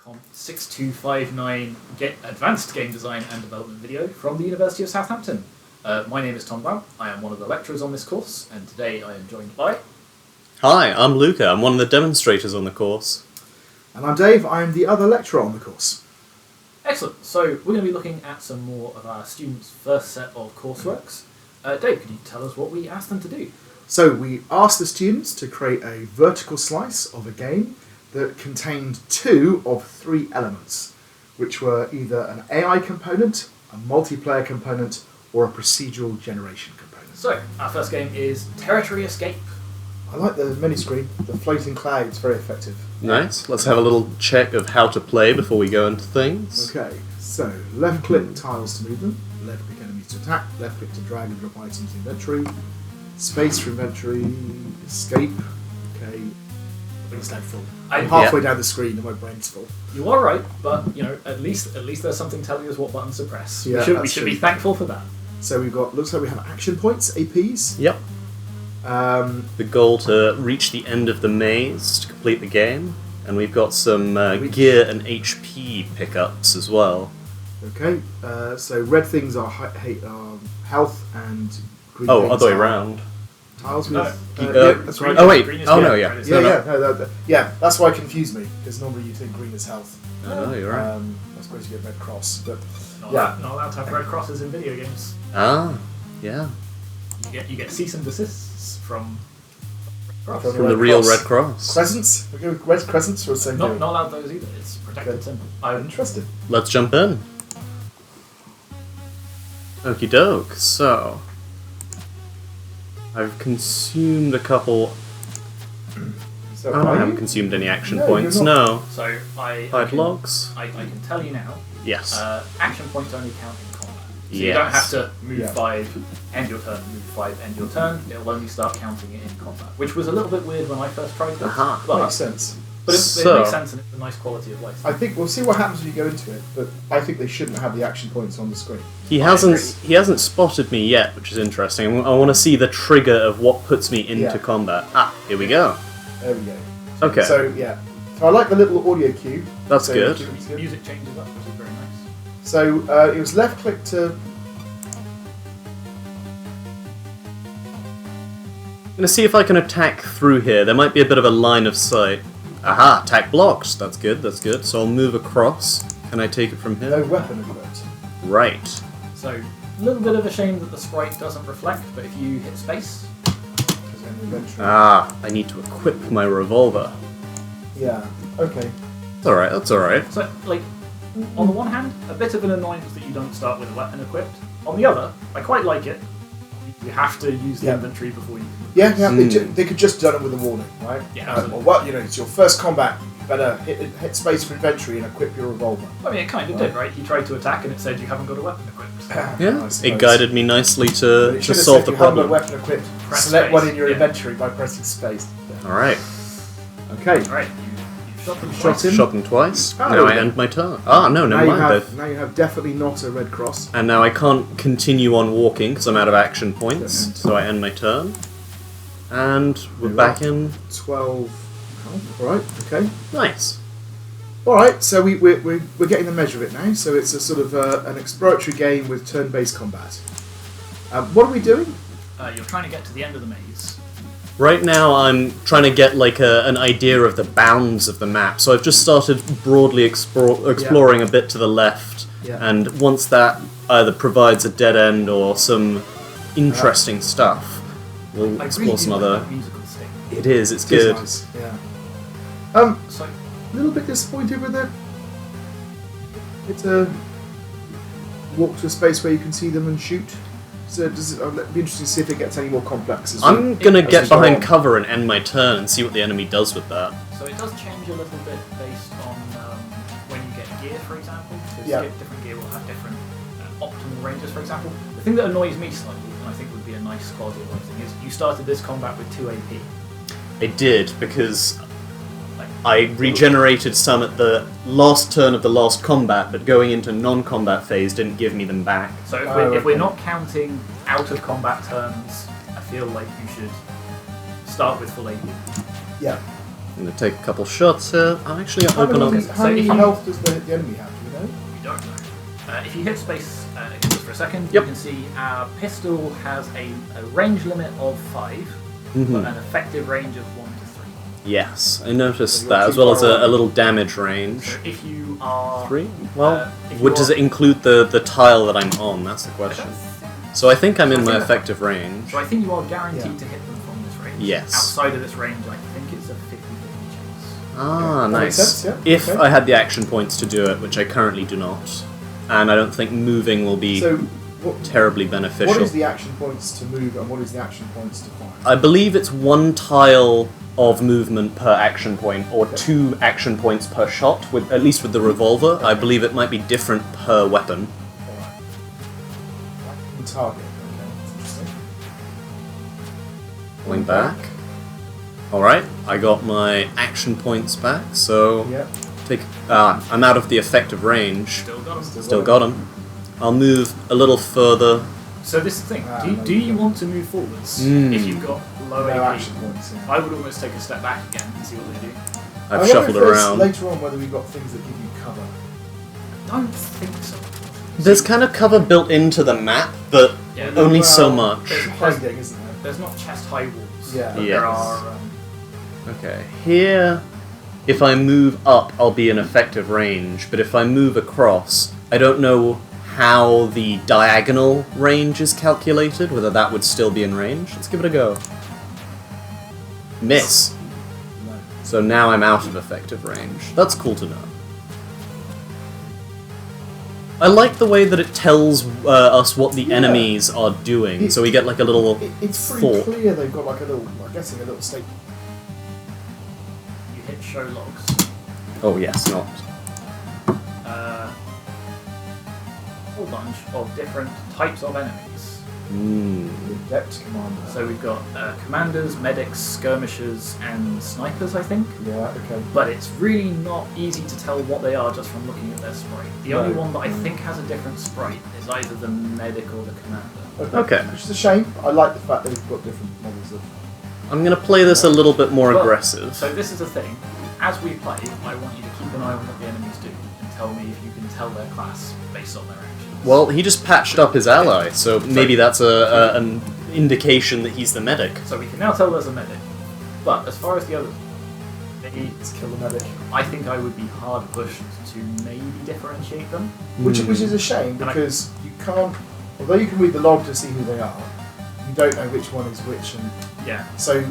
COMP6259 Advanced Game Design and Development video from the University of Southampton. My name is Tom Brown, I am one of the lecturers on this course, and today I am joined by... Hi, I'm Luca, I'm one of the demonstrators on the course. And I'm Dave, I'm the other lecturer on the course. Excellent, so we're going to be looking at some more of our students' first set of courseworks. Dave, could you tell us what we asked them to do? So we asked the students to create a vertical slice of a game that contained 2 of 3 elements, which were either an AI component, a multiplayer component, or a procedural generation component. So, our first game is Territory Escape. I like the mini screen, the floating clouds, very effective. Nice, let's have a little check of how to play before we go into things. Okay, so left click tiles to move them, left click enemies to attack, left click to drag and drop items in inventory, space for inventory, escape, okay. It's now full. I'm halfway down the screen and my brain's full. You are right, but you know, at least there's something telling us what buttons to press. Yeah, we should be thankful for that. So we've got, looks like we have action points, APs. Yep. The goal to reach the end of the maze to complete the game, and we've got some gear and HP pickups as well. Okay, so red things are health and green things other way are around. Tiles No. with... yeah, that's right. Oh wait, Green is oh green, no, yeah. green is Yeah, that's why it confused me, because normally you think green is health. Oh, you're right. I suppose you get red cross, but... Not yeah. not allowed to have red crosses in video games. Ah, yeah. You get cease and desists from Red Cross. From From the real Red Cross. Crescents? We go with red crescents for the same Not thing. allowed those either. It's protected Okay. symbol. I'm interested. Let's jump in. Okie doke, so... I've consumed a couple... So I are you? haven't consumed any action No, points, you're not. no. So I 5 can, logs? I can tell you now. Yes. Action points only count in combat. So you Yes. don't have to move Yeah. 5, end your turn, move 5, end your turn. It'll only start counting it in combat, which was a little bit weird when I first tried this. Aha. But, Makes sense. but it So- makes sense and it's a nice quality of life. I think we'll see what happens when you go into it, but I think they shouldn't have the action points on the screen. He hasn't spotted me yet, which is interesting. I want to see the trigger of what puts me into Yeah. combat. Ah, here we go. There we go. Okay. So yeah, so I like the little audio cue. That's So good. The music changes up, which is very nice. So it was left click to. I'm going to see if I can attack through here. There might be a bit of a line of sight. Aha, attack blocked. That's good, that's good. So I'll move across. Can I take it from No here? weapon equipped. Right. So a little bit of a shame that the sprite doesn't reflect, but if you hit space, Because then eventually. Ah, I need to equip my revolver. Yeah. Okay. That's alright, that's alright. so like on the one hand, a bit of an annoyance that you don't start with a weapon equipped. On the other, I quite like it. You have to use the Yeah. inventory before you can. Yeah. They could just done it with a warning, right? Yeah, Well, absolutely. what it's your first combat. You better hit space for inventory and equip your revolver. I mean, it kind of did, right? He tried to attack and it said you haven't got a weapon equipped. Yeah, I suppose. it guided me nicely But to it should have solve said the you haven't got a problem. weapon equipped. Press Select one space, in your yeah. inventory by pressing space. Alright. Okay. Right, you shot them Shot twice. him. Shot them twice. Oh, Now I okay. end my turn. Ah, no, Now never you, mind. have, now you have definitely not a red cross. And now I can't continue on walking because I'm out of action points. Yes. So I end my turn. And we're Very back well. in. 12. Oh, alright, okay. Nice. Alright, so we're getting the measure of it now. So it's a sort of an exploratory game with turn-based combat. What are we doing? You're trying to get to the end of the maze. Right now I'm trying to get like an idea of the bounds of the map. So I've just started broadly exploring a bit to the left. Yeah. And once that either provides a dead end or some interesting stuff, we'll I explore really some do like other... that musical sting. It is, it's It is good. nice, yeah. So A little bit disappointed with it. It's a walk to a space where you can see them and shoot. So it'll be interesting to see if it gets any more complex as well. I'm gonna As we get go behind on. cover and end my turn and see what the enemy does with that. So it does change a little bit based on when you get gear, for example, because Yeah. different gear will have different optimal ranges, for example. The thing that annoys me slightly, and I think would be a nice quality of life thing, is you started this combat with 2 AP. I did, because Like, I regenerated some at the last turn of the last combat, but going into non-combat phase didn't give me them back. so if, Oh, if we're okay. not counting out of combat turns, I feel like you should start with full AP. Yeah. I'm going to take a couple shots here. I'm actually going to open up... How many health does the enemy have? Do you know? We don't know. If you hit space just for a second, Yep. you can see our pistol has a range limit of 5, but an effective range of 1 to 3. Yes, I noticed So that, you're as well as too far a little damage range. So if you are 3? Well, if you does are- it include the tile that I'm on? That's the I question. don't think- So I think I'm in I my think- effective range. So I think you are guaranteed Yeah. to hit them from this range. Yes. Outside of this range, I think it's a 50-50 chance. Ah, That makes nice. sense, yeah. If Okay. I had the action points to do it, which I currently do not, and I don't think moving will be So, what, terribly beneficial. what is the action points to move and what is the action points to fire? I believe it's 1 tile of movement per action point, or 2 action points per shot, with at least with the revolver. I believe it might be different per weapon. Alright. Target. Okay, that's interesting. Going back. Alright, I got my action points back, so Yeah. I'm out of the effective range. Still got 'em. Still got him. I'll move a little further. So this is the thing. Ah, Do you, no, do you you don't. want to move forwards Mm. if you've got low No AP? action points. Yeah. I would almost take a step back again and see what they do. I've I wonder shuffled if there's around. later on whether we've got things that give you cover. I don't think so. There's kind of cover built into the map, but Yeah, only Well, so much. there's- Hiding, isn't there? There's not chest high walls. Yeah. But Yes. there are. Okay, here, if I move up, I'll be in effective range, but if I move across, I don't know how the diagonal range is calculated, whether that would still be in range. Let's give it a go. Miss. No. So now I'm out of effective range. That's cool to know. I like the way that it tells us what the Yeah. enemies are doing, so we get like a little It's pretty thought. clear they've got like a little, I'm guessing a little stake. You hit show logs. Oh yes, not. A whole bunch of different types of enemies. The Adept Commander. So we've got commanders, medics, skirmishers, and snipers, I think. Yeah, okay. But it's really not easy to tell what they are just from looking at their sprite. The only No. one that I think has a different sprite is either the medic or the commander. Okay. Which is a shame. I like the fact that we've got different models of. I'm gonna play this a little bit more But- aggressive. So this is the thing. As we play, I want you to keep an eye on what the enemies do and tell me if you can tell their class based on their actions. Well, he just patched up his ally, so maybe that's an indication that he's the medic. So we can now tell there's a medic. But as far as the others, maybe Let's kill the medic. I think I would be hard pushed to maybe differentiate them. Which is a shame And I- because you can't. Although you can read the log to see who they are, you don't know which one is which, and Yeah. so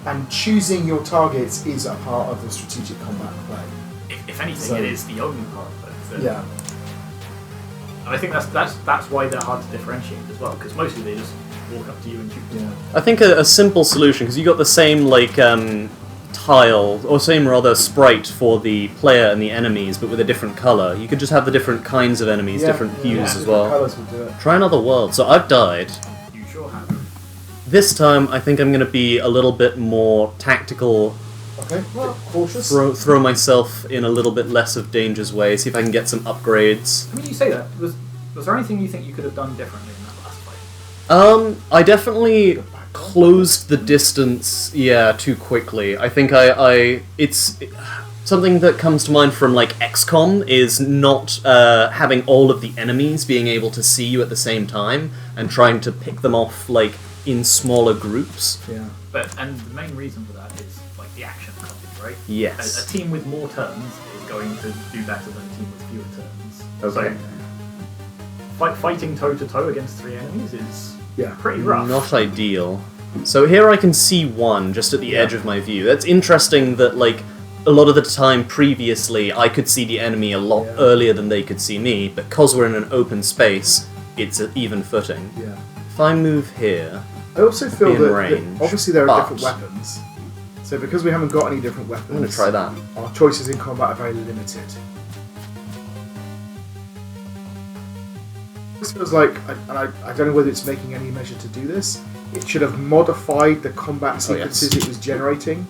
and choosing your targets is a part of the strategic combat play. If anything, So- it is the only part of it. Yeah. And I think that's why they're hard to differentiate as well, because mostly they just walk up to you and shoot. Yeah. I think a simple solution, because you got the same like tile or same rather sprite for the player and the enemies, but with a different color. You could just have the different kinds of enemies, different hues as different well. Colours will do it. Try another world. So I've died. You sure have. This time, I think I'm going to be a little bit more tactical. Okay. Well, cautious. Throw myself in a little bit less of danger's way. See if I can get some upgrades. I mean, you say that. Was there anything you think you could have done differently in that last fight? I definitely closed the distance, too quickly. I think it's something that comes to mind from like XCOM is not having all of the enemies being able to see you at the same time and trying to pick them off like in smaller groups. Yeah. And the main reason for that is like the action economy, right? Yes. A team with more turns is going to do better than a team with fewer turns. Okay. So, fighting toe to toe against 3 enemies is Yeah. pretty rough. Not ideal. So here I can see one just at the edge of my view. That's interesting that like a lot of the time previously I could see the enemy a lot earlier than they could see me, but because we're in an open space, it's an even footing. Yeah. If I move here, I also feel Be in that range, obviously there are but- different weapons. So because we haven't got any different weapons, I'm going to try that. our choices in combat are very limited. This feels like, I don't know whether it's making any measure to do this, it should have modified the combat sequences it was generating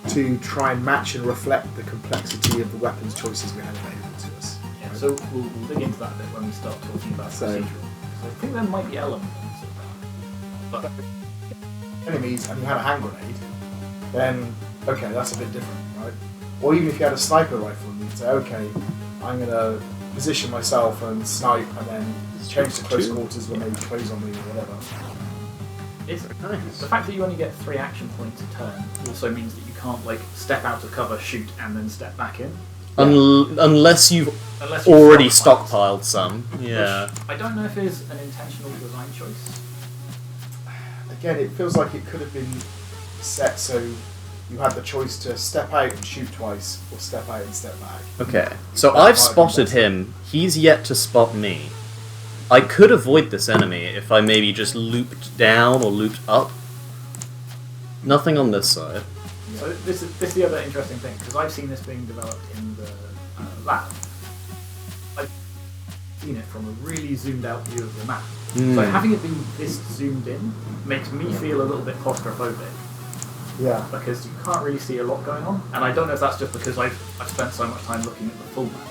to try and match and reflect the complexity of the weapons choices we had available to us. Yeah, so we'll dig into that bit when we start talking about So- procedural. So I think there might be elements of that. But Enemies and you had a hand grenade, then okay, that's a bit different, right? Or even if you had a sniper rifle and you'd say, okay, I'm going to position myself and snipe and then change to close quarters when they close on me or whatever. It's Nice. the fact that you only get 3 action points a turn also means that you can't like step out of cover, shoot, and then step back in. Unless you've Unless you've already stockpiled. stockpiled some. Yeah. Which I don't know if is an intentional design choice. Again, it feels like it could have been set so you had the choice to step out and shoot twice, or step out and step back. Okay. So That I've might be spotted better. him. He's yet to spot me. I could avoid this enemy if I maybe just looped down or looped up. Nothing on this side. So this is the other interesting thing, because I've seen this being developed in the lab. I've seen it from a really zoomed out view of the map. So having it be this zoomed in makes me feel a little bit claustrophobic, Yeah. because you can't really see a lot going on. And I don't know if that's just because I've spent so much time looking at the full map.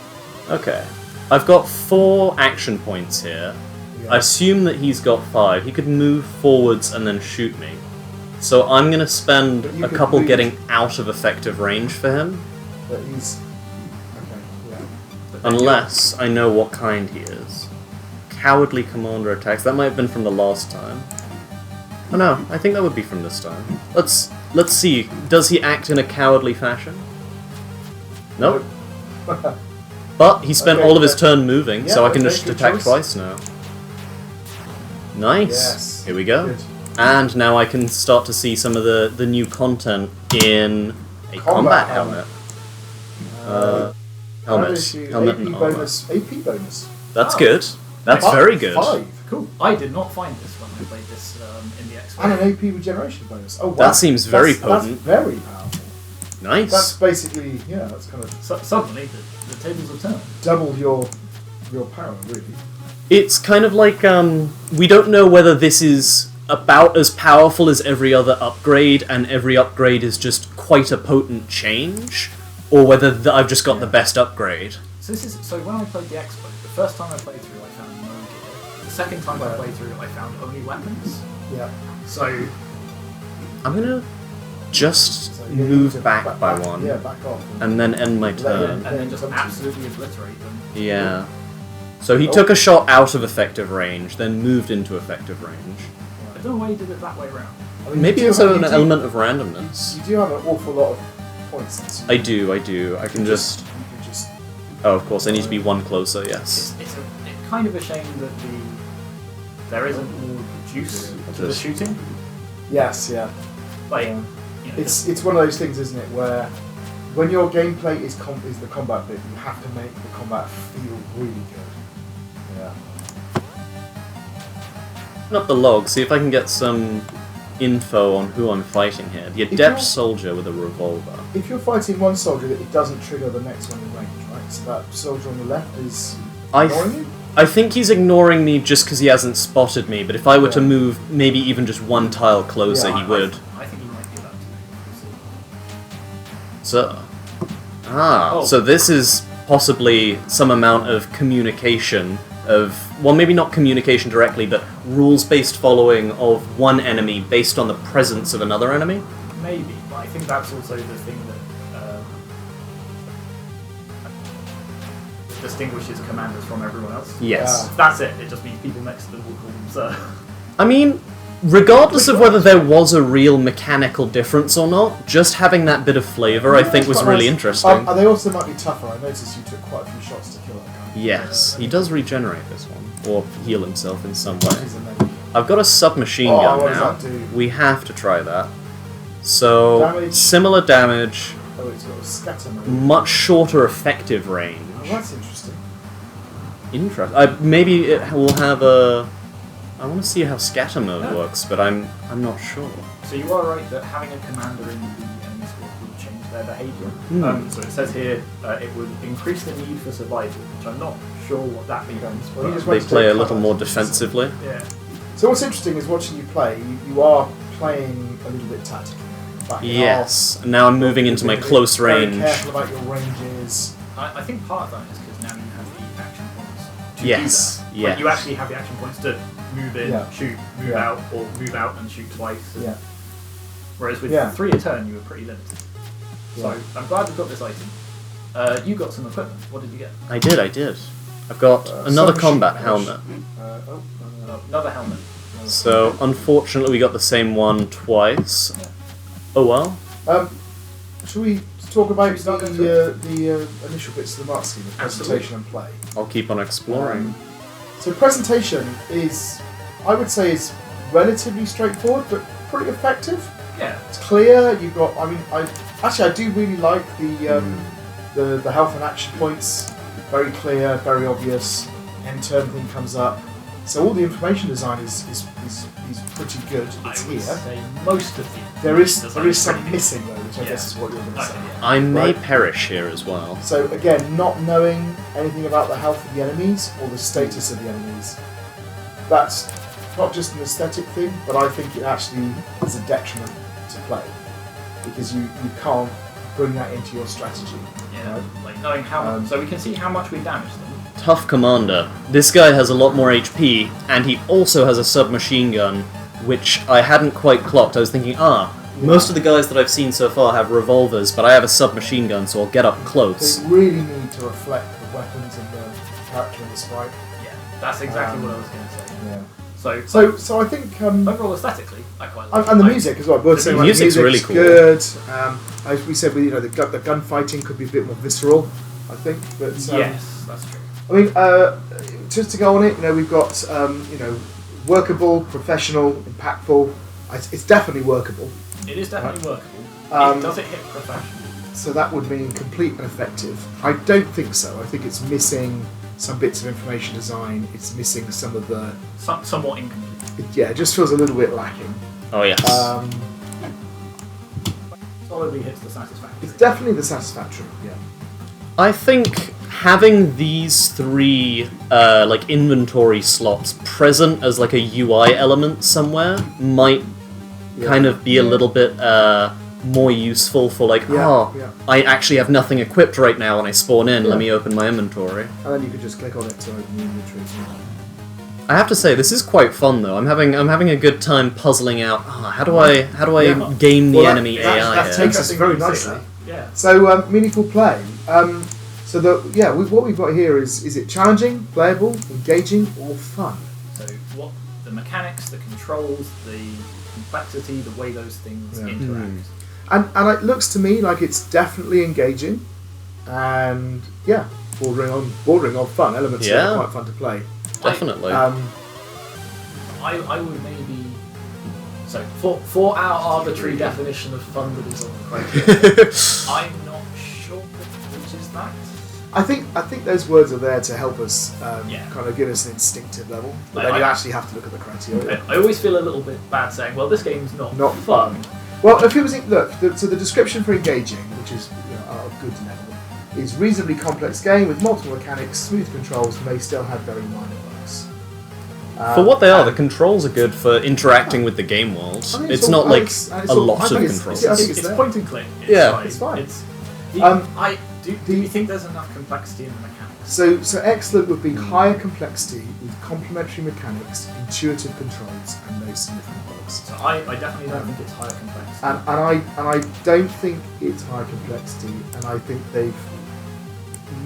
Okay. I've got 4 action points here. Yeah. I assume that he's got 5. He could move forwards and then shoot me. So I'm going to spend But you a could couple move- getting out of effective range for him. But he's... Okay, yeah. But then Unless I know what kind he is. Cowardly commander attacks. That might have been from the last time. Oh no, I think that would be from this time. Let's see. Does he act in a cowardly fashion? Nope. But he spent Okay, all of his but- turn moving, so Yeah, I can okay, just good attack choice. twice now. Nice. Yes. Here we go. Good. And now I can start to see some of the new content in a combat helmet. Helmets. Helmet AP and armor. bonus. AP bonus. That's Oh. good. That's Five- very good. 5. Cool. I did not find this when I played this in the X. And an AP regeneration bonus. Oh wow. That seems very potent. That's very powerful. Nice. That's basically, yeah, that's kind of Suddenly, the tables have turned. doubled your power, really. It's kind of like, we don't know whether this is about as powerful as every other upgrade, and every upgrade is just quite a potent change, or whether I've just got the best upgrade. So when I played the Expo, the first time I played through, I found no gear. The second time I played through, I found only weapons. Yeah. So I'm gonna just So you need move to back by one, Yeah, back off. and then end my Let turn. him- and then just absolutely obliterate them. Yeah. So he Oh. took a shot out of effective range, then moved into effective range. I don't know why he did it that way around. I mean, Maybe you it's do have- an you do- element of randomness. You do have an awful lot of points. So I do. I can just... You can just Oh, of course, I need to be one closer, yes. It's kind of a shame that there isn't more juice to the Just- shooting. yes, yeah. Like, Yeah. you know, It's one of those things, isn't it, where when your gameplay is the combat bit, you have to make the combat feel really good. Yeah. Open up the log, see if I can get some info on who I'm fighting here. The If adept you're- soldier with a revolver. If you're fighting one soldier, it doesn't trigger the next one in range, right? So that soldier on the left is ignoring you? I think he's ignoring me just because he hasn't spotted me, but if I were to Yeah. move maybe even just one tile closer, Yeah, he would. I think he might do that too. So, Oh. so this is possibly some amount of communication of, well, maybe not communication directly, but rules-based following of one enemy based on the presence of another enemy. Maybe, but I think that's also the thing that distinguishes commanders from everyone else. Yes. That's it. It just means people next to them will call them sir. I mean, regardless of whether there was a real mechanical difference or not, just having that bit of flavour I think was Quite really nice. interesting. They also might be tougher. I noticed you took quite a few shots to kill that guy. Yes, he does regenerate this one, or heal himself in some way. He's a medic. I've got a submachine Oh, gun what does now. that do? We have to try that. So, Damage. similar damage, Oh, it's got a scatter mode. much shorter effective range. Oh, that's interesting. Maybe it will have a... I want to see how scatter mode Yeah. works, but I'm not sure. So you are right that having a commander in the enemy squad will change their behaviour. So it says here it would increase the need for survival, which I'm not sure what that means. Well, you but- just They went to play a take little cover. more defensively. yeah. So what's interesting is watching you play. You are playing a little bit tactically. Backing Yes, off. and now I'm moving into my You're close very range. careful about your ranges. I think part of that is because now you have the action points to Yes, do that. yes. Like, you actually have the action points to move in, Yeah. shoot, move Yeah. out, or move out and shoot twice. And Yeah. Whereas with Yeah. 3 a turn, you were pretty limited. So I'm glad we've got this item. You got some equipment. What did you get? I did. I've got another combat helmet. Another helmet. So, unfortunately, we got the same one twice. Yeah. Oh well. Should we talk about Should we start the initial bits of the mark scheme, the presentation and play? I'll keep on exploring. So presentation is, I would say, is relatively straightforward, but pretty effective. Yeah. It's clear. You've got. I mean, I do really like the health and action points. Very clear, very obvious. End turn thing comes up. So all the information design is pretty good. It's I would here. say most of the There is design some pretty good. missing though, which I guess is what you're going to say. Yeah. I may Right. perish here as well. So again, not knowing anything about the health of the enemies or the status of the enemies, that's not just an aesthetic thing, but I think it actually is a detriment to play because you can't bring that into your strategy. Yeah, Right? like knowing how. So we can see how much we damage them. Tough commander. This guy has a lot more HP, and he also has a submachine gun, which I hadn't quite clocked. I was thinking, most of the guys that I've seen so far have revolvers, but I have a submachine gun, so I'll get up close. They really need to reflect the weapons and the character and the sprite. Yeah, that's exactly what I was going to say. Yeah. So I think Overall, aesthetically, I quite like it. and the Like, music as well. Both the saying, like, music's the really music's cool. good. As we said, the gunfighting could be a bit more visceral, I think. But Yes, that's true. I mean, just to go on it, we've got workable, professional, impactful. It's definitely workable. It is definitely workable. Does it hit professional? So that would mean complete and effective. I don't think so. I think it's missing some bits of information design. It's missing some of the. Somewhat incomplete. It just feels a little bit lacking. Oh yes. Solidly hits the satisfaction. It's definitely the satisfactory. Yeah. I think having these three inventory slots present as like a UI element somewhere might kind of be a little bit more useful for I actually have nothing equipped right now when I spawn in, let me open my inventory. And then you could just click on it to open the inventory. I have to say this is quite fun though. I'm having a good time puzzling out how do I game the enemy AI that here. takes us very nicely. Yeah. So meaningful play. What we've got here is it challenging, playable, engaging, or fun? So what the mechanics, the controls, the complexity, the way those things interact. And it looks to me like it's definitely engaging, and bordering on fun elements that are quite fun to play. Definitely. I would maybe. So for our arbitrary definition of fun that is on the criteria, I'm not sure which is that. I think those words are there to help us Yeah. kind of give us an instinctive level, but Like, then you actually have to look at the criteria. I always feel a little bit bad saying, well, this game's not fun. Well, if it was so the description for engaging, which is at a good level, is reasonably complex game with multiple mechanics, smooth controls, may still have very minor bugs. For what they are, the controls are good for interacting with the game world. I think It's all- not I like think a it's all- lot I of think it's- controls. I think It's there. point and click. It's fine. Do you think there's enough complexity in the mechanics? So excellent would be higher complexity with complementary mechanics, intuitive controls, and no significant bugs. So I definitely don't think it's higher complexity. And I don't think it's high complexity, and I think they've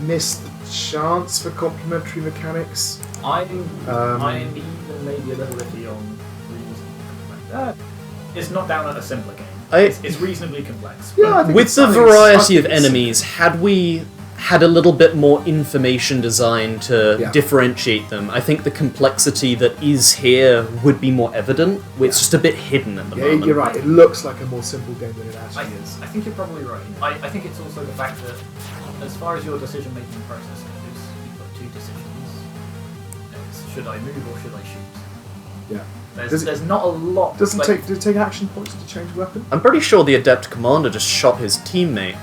missed the chance for complementary mechanics. I'm even maybe a little iffy on reasonably. It's not down at a simpler game. It's reasonably complex. Yeah, I think With the I variety think of it's- enemies, had we had a little bit more information design to differentiate them, I think the complexity that is here would be more evident. It's just a bit hidden at the Yeah, moment. you're right. It looks like a more simple game than it actually is. I think you're probably right. I think it's also the fact that, as far as your decision-making process goes, you've got two decisions. It's, should I move or should I shoot? Yeah. There's not a lot. Does it take action points to change weapon? I'm pretty sure the Adept Commander just shot his teammate.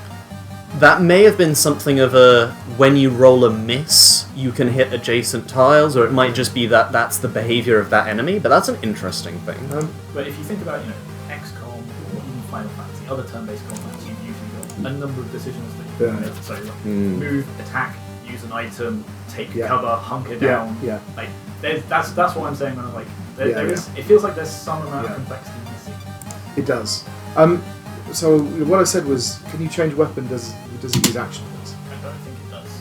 That may have been something of a, when you roll a miss, you can hit adjacent tiles, or it might just be that that's the behavior of that enemy, but that's an interesting thing. But if you think about, XCOM or even Final Fantasy, other turn-based combats, you've usually got a number of decisions that you can make. So, move, attack, use an item, take cover, hunker down. Yeah. Like, that's what I'm saying when I'm like, there is. It feels like there's some amount of complexity missing. It does. So what I said was, can you change weapon? Does it use action points? I don't think it does.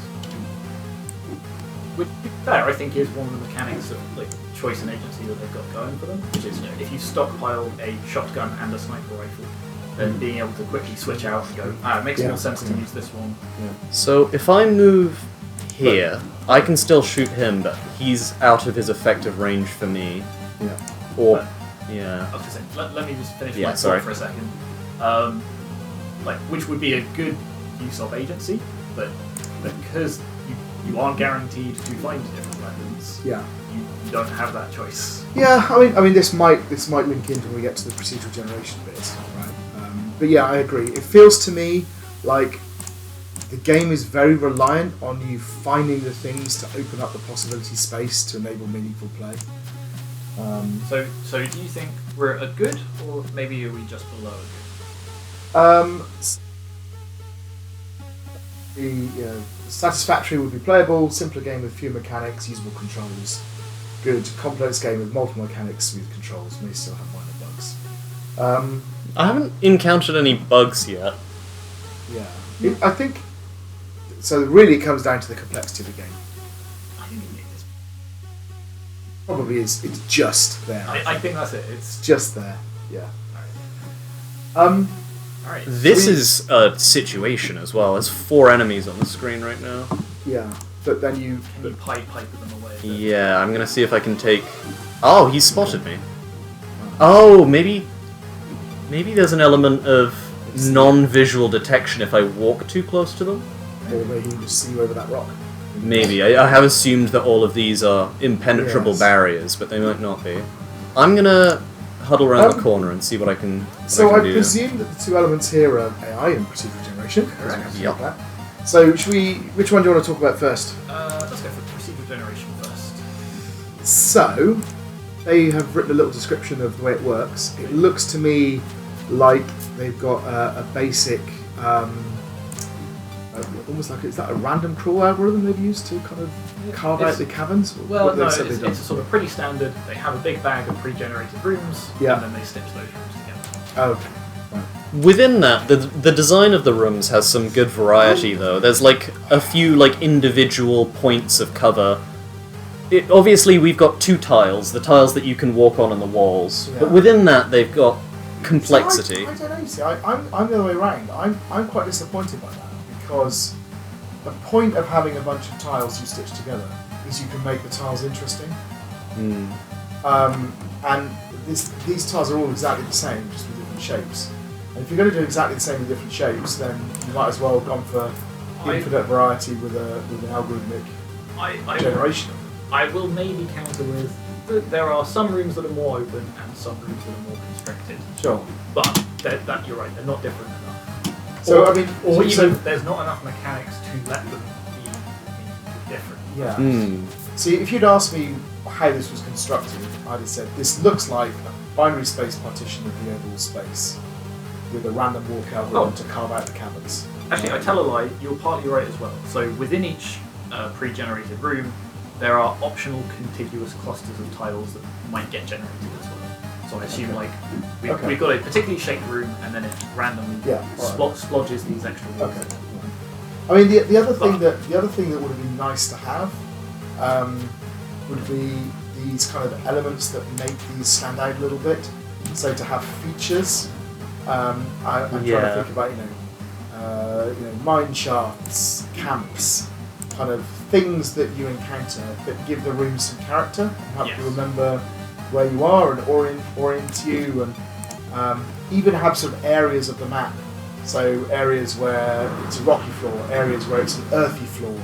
Which, to be fair, I think is one of the mechanics of like choice and agency that they've got going for them. Which is, if you stockpile a shotgun and a sniper rifle, then being able to quickly switch out and go, it makes more sense to use this one. Yeah. So if I move here, I can still shoot him, but he's out of his effective range for me. Yeah. Or, yeah. I was going to say, let me just finish Yeah, my sorry. thought for a second. Which would be a good use of agency, but because you aren't guaranteed to find different weapons, Yeah. you don't have that choice. Yeah, I mean, this might link in when we get to the procedural generation bit, right? But yeah, I agree. It feels to me like the game is very reliant on you finding the things to open up the possibility space to enable meaningful play. So do you think we're a good, or maybe are we just below a good? Satisfactory would be playable, simpler game with few mechanics, usable controls. Good, complex game with multiple mechanics, smooth controls, may still have minor bugs. I haven't encountered any bugs yet. Yeah, I think so. Really, it comes down to the complexity of the game. I think it is. Probably is. It's just there. I think that's it. It's just there. Yeah. Alright. This is a situation as well. There's 4 enemies on the screen right now. Yeah, but then you. Can you pipe them away? Yeah, I'm gonna see if I can take... Oh, he spotted me. Oh, maybe there's an element of non-visual detection if I walk too close to them? Or maybe you can just see you over that rock. Maybe. I have assumed that all of these are impenetrable barriers, but they might not be. I'm gonna huddle around the corner and see what I can So I do. presume that the 2 elements here are AI and procedural generation. Correct. Yep. So which one do you want to talk about first? Let's go for procedural generation first. So, they have written a little description of the way it works. It looks to me like they've got a basic, almost like, is that a random crawl algorithm they've used to kind of carve out the caverns? Well, What no, they've said they've done? it's a sort of pretty standard. They have a big bag of pre-generated rooms, Yeah. and then they stitch those rooms together. Okay. Within that, the design of the rooms has some good variety, though. There's like a few like individual points of cover. Obviously, we've got 2 tiles, the tiles that you can walk on and the walls. Yeah. But within that, they've got complexity. I don't know. See, I'm the other way around. I'm quite disappointed by that because the point of having a bunch of tiles you stitch together is you can make the tiles interesting. And these tiles are all exactly the same, just with different shapes. And if you're going to do exactly the same with different shapes, then you might as well have gone for infinite variety with an algorithmic generation. I will maybe counter with there are some rooms that are more open and some rooms that are more constricted. Sure. But that you're right, they're not different enough. So or, I mean, or so, even there's not enough mechanics to let them be different. yeah. See, if you'd asked me how this was constructed, I'd have said this looks like a binary space partition of the overall space with a random walk algorithm to carve out the caverns. Actually, I tell a lie. You're partly right as well. So within each pre-generated room, there are optional contiguous clusters of tiles that might get generated as well. So I assume we've got a particularly shaped room, and then it randomly splodges these extra walls. Okay. I mean, the other thing that would have been nice to have would be these kind of elements that make these stand out a little bit. So to have features. I'm trying to think about mine shafts, camps, kind of things that you encounter that give the room some character and help you remember where you are and orient you, and even have some areas of the map. So areas where it's a rocky floor, areas where it's an earthy floor,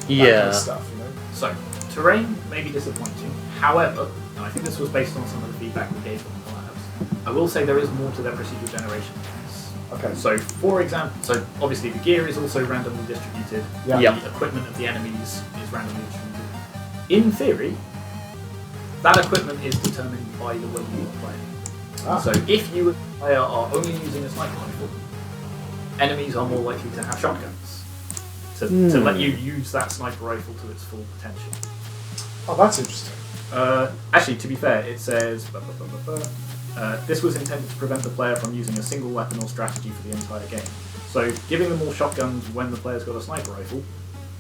that kind of stuff. So terrain may be disappointing. However, and I think this was based on some of the feedback we gave them in the labs, I will say there is more to their procedural generation. Okay. So, for example, obviously the gear is also randomly distributed. Yeah. The equipment of the enemies is randomly distributed. In theory, that equipment is determined by the way you are playing. So, if you are only using a sniper rifle, enemies are more likely to have shotguns to let you use that sniper rifle to its full potential. Oh, that's interesting. Actually, to be fair, it says this was intended to prevent the player from using a single weapon or strategy for the entire game. So giving them all shotguns when the player's got a sniper rifle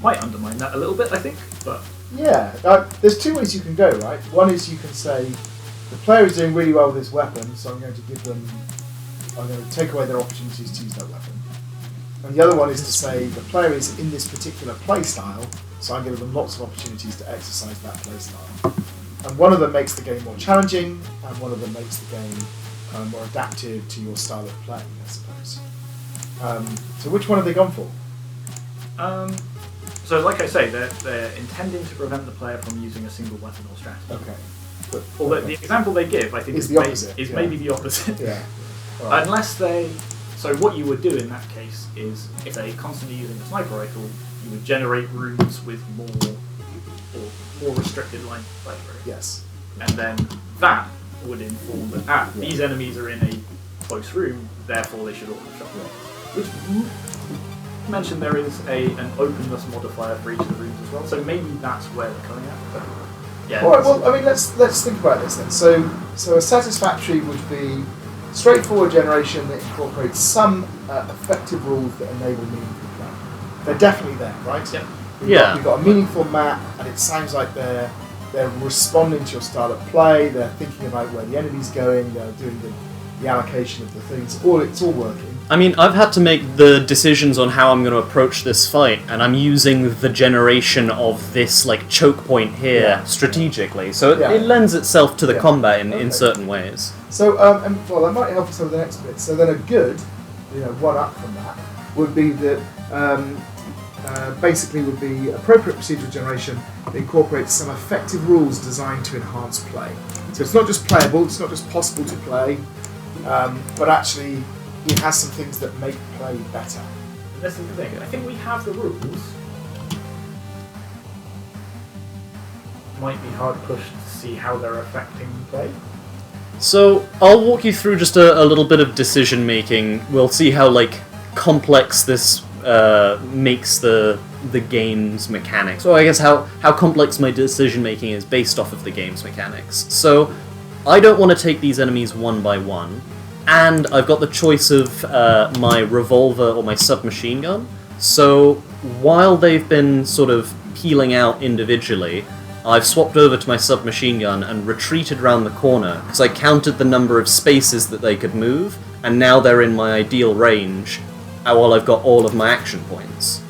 might undermine that a little bit, I think. But yeah, there's two ways you can go, right? One is you can say the player is doing really well with his weapon, so I'm going to take away their opportunities to use that weapon. And the other one is to say the player is in this particular play style, so I'm giving them lots of opportunities to exercise that play style. And one of them makes the game more challenging, and one of them makes the game more adaptive to your style of playing, I suppose. So which one have they gone for? So like I say, they're intending to prevent the player from using a single weapon or strategy. Okay. But, Although the example they give, I think, is the opposite. Is maybe the opposite. Yeah. Right. Unless they... So what you would do in that case is, if they're constantly using a sniper rifle, you would generate rooms with more restricted line flavor. Yes. And then that would inform that these enemies are in a close room, therefore they should all have shotguns. Which you mentioned there is an openness modifier for each of the rooms as well, so maybe that's where they're coming at. But yeah. All right. Well, I mean, let's think about this then. So a satisfactory would be straightforward generation that incorporates some effective rules that enable meaningful play. They're definitely there, right? Yep. You've got a meaningful map, and it sounds like they're responding to your style of play. They're thinking about where the enemy's going. They're doing the allocation of the things. It's all working. I mean, I've had to make the decisions on how I'm going to approach this fight, and I'm using the generation of this choke point here strategically. So it lends itself to the combat in certain ways. So, well, that might help us over the next bit. So then a good, one up from that, would be that basically would be appropriate procedural generation that incorporates some effective rules designed to enhance play. So it's not just playable, it's not just possible to play, but actually it has some things that make play better. And this is the thing, I think we have the rules. Might be hard pushed to see how they're affecting play. So I'll walk you through just a little bit of decision making. We'll see how complex this makes the game's mechanics. Or I guess how complex my decision making is based off of the game's mechanics. So I don't want to take these enemies one by one, and I've got the choice of my revolver or my submachine gun. So while they've been sort of peeling out individually, I've swapped over to my submachine gun and retreated round the corner because I counted the number of spaces that they could move, and now they're in my ideal range while I've got all of my action points.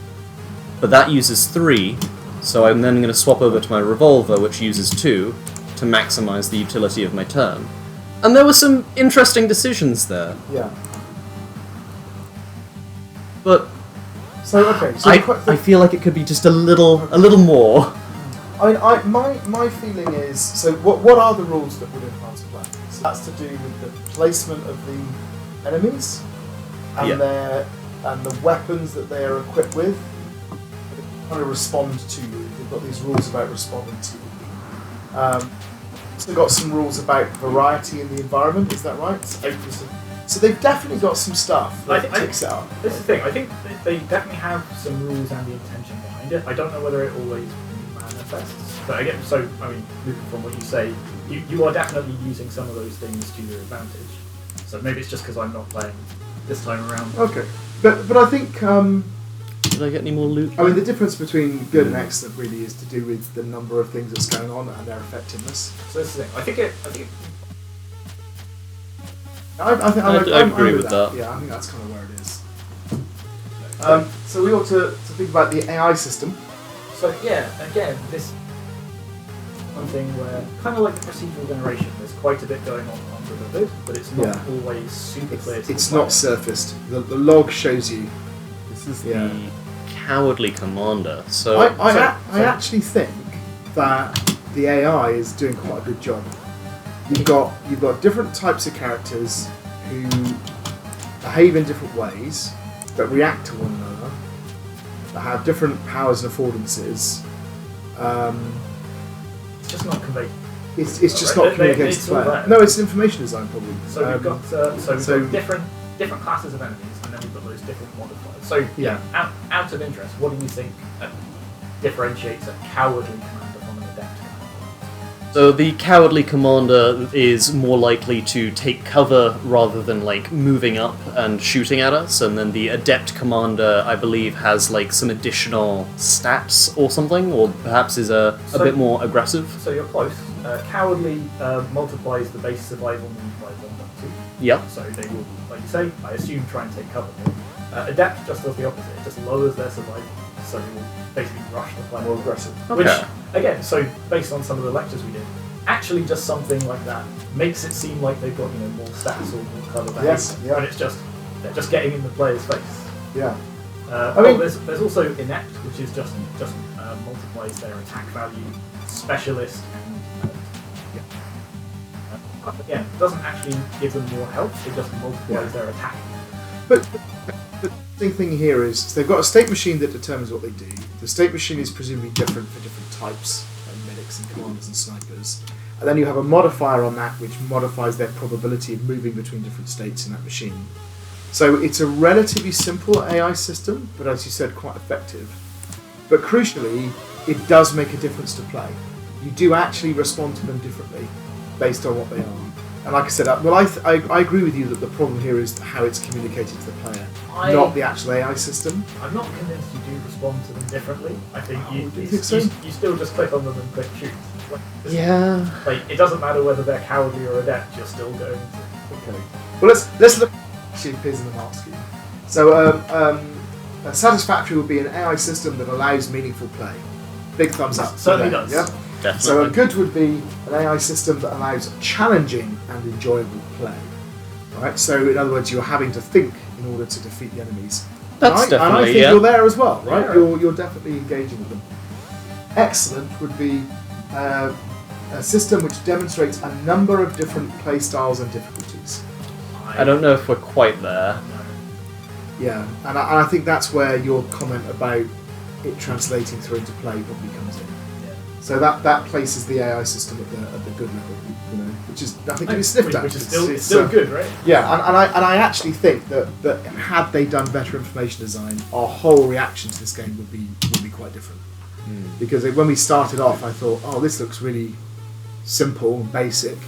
But that uses 3, so I'm then going to swap over to my revolver, which uses 2, to maximise the utility of my turn. And there were some interesting decisions there. Yeah. But so I feel like it could be just a little more. I mean, my feeling is, so what are the rules that would enhance play? So that's to do with the placement of the enemies and the weapons that they are equipped with. They kind of respond to you. They've got these rules about responding to you. So they've got some rules about variety in the environment. Is that right? So they've definitely got some stuff that ticks it up. This is the thing. I think they definitely have some rules and the intention behind it. I don't know whether it always manifests. But again, so I mean, moving from what you say, you are definitely using some of those things to your advantage. So maybe it's just because I'm not playing this time around. Okay, but I think. Did I get any more loot? I mean, the difference between good and excellent really is to do with the number of things that's going on and their effectiveness. So this is the thing. I think I agree with that. Yeah, I think that's kind of where it is. So we ought to think about the AI system. So yeah, again, this one thing where, kind of like the procedural generation, there's quite a bit going on under the hood, but it's not always super clear. It's not surfaced. The log shows you. This is the cowardly commander. So I actually think that the AI is doing quite a good job. You've got different types of characters who behave in different ways, that react to one another, that have different powers and affordances. It's just not conveyed. It's just not communicated to the player. No, it's an information design problem. So we've got got different classes of enemies, and then we've got those different modifiers. So out of interest, what do you think differentiates a cowardly commander from an adept commander? So the cowardly commander is more likely to take cover rather than like moving up and shooting at us, and then the adept commander, I believe, has like some additional stats or something, or perhaps is a bit more aggressive. So you're close. Cowardly multiplies the base survival need by 1.2. Yeah. So they will, like you say, I assume, try and take cover more. Adept just does the opposite. It just lowers their survival. So they will basically rush the player. More aggressive. Which, Okay. again, so based on some of the lectures we did, actually just something like that makes it seem like they've got more stats or more cover behavior. Yes, yeah. But it's just, they're just getting in the player's face. Yeah. I mean, there's also inept, which is just multiplies their attack value, specialist, and again, doesn't actually give them more health. It just multiplies their attack. But the big thing here is they've got a state machine that determines what they do. The state machine is presumably different for different types, like medics and commanders and snipers. And then you have a modifier on that which modifies their probability of moving between different states in that machine. So it's a relatively simple AI system, but as you said, quite effective. But crucially, it does make a difference to play. You do actually respond to them differently based on what they are. And like I said, I agree with you that the problem here is how it's communicated to the player, not the actual AI system. I'm not convinced you do respond to them differently. I think do you think so? you still just click on them and click shoot. Yeah. Like, it doesn't matter whether they're cowardly or adept, you're still going to... Okay. Well, let's look at actually appears in the mark scheme. So, a satisfactory would be an AI system that allows meaningful play. Big thumbs up. Certainly does. Yeah? Definitely. So a good would be an AI system that allows challenging and enjoyable play. Right? So in other words, you're having to think in order to defeat the enemies. That's and definitely, I think yeah. you're there as well, right? Yeah. You're definitely engaging with them. Excellent would be a system which demonstrates a number of different play styles and difficulties. I don't know if we're quite there. Yeah, and I think that's where your comment about it translating through into play probably comes in. So that places the AI system at the good level, which is nothing to be sniffed at. Which is still good, right? Yeah, and I actually think that had they done better information design, our whole reaction to this game would be quite different. Because when we started off, I thought, oh, this looks really simple and basic,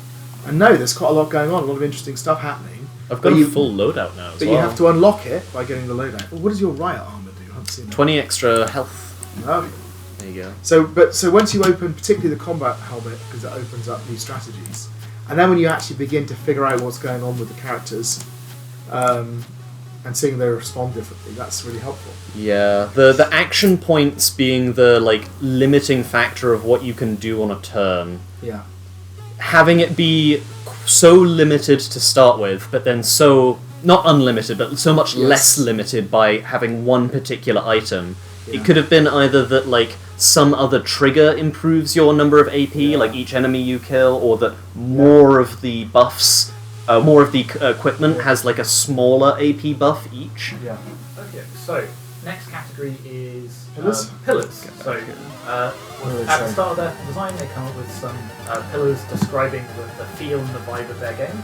and no, there's quite a lot going on, a lot of interesting stuff happening. I've got a full loadout now as But well. you have to unlock it by getting the loadout. Well, what does your riot armor do? I haven't seen that. 20 extra health. Oh. There you go. So once you open, particularly the combat helmet, because it opens up new strategies, and then when you actually begin to figure out what's going on with the characters, and seeing they respond differently, that's really helpful. Yeah, the action points being the like limiting factor of what you can do on a turn. Yeah. Having it be so limited to start with, but then so not unlimited, but so much less limited by having one particular item. Yeah. It could have been either that like some other trigger improves your number of AP, like each enemy you kill, or that more of the buffs, more of the equipment has like a smaller AP buff each. Yeah. Okay, so next category is Pillars? Pillars. So at the start of their design, they come up with some pillars describing the feel and the vibe of their game.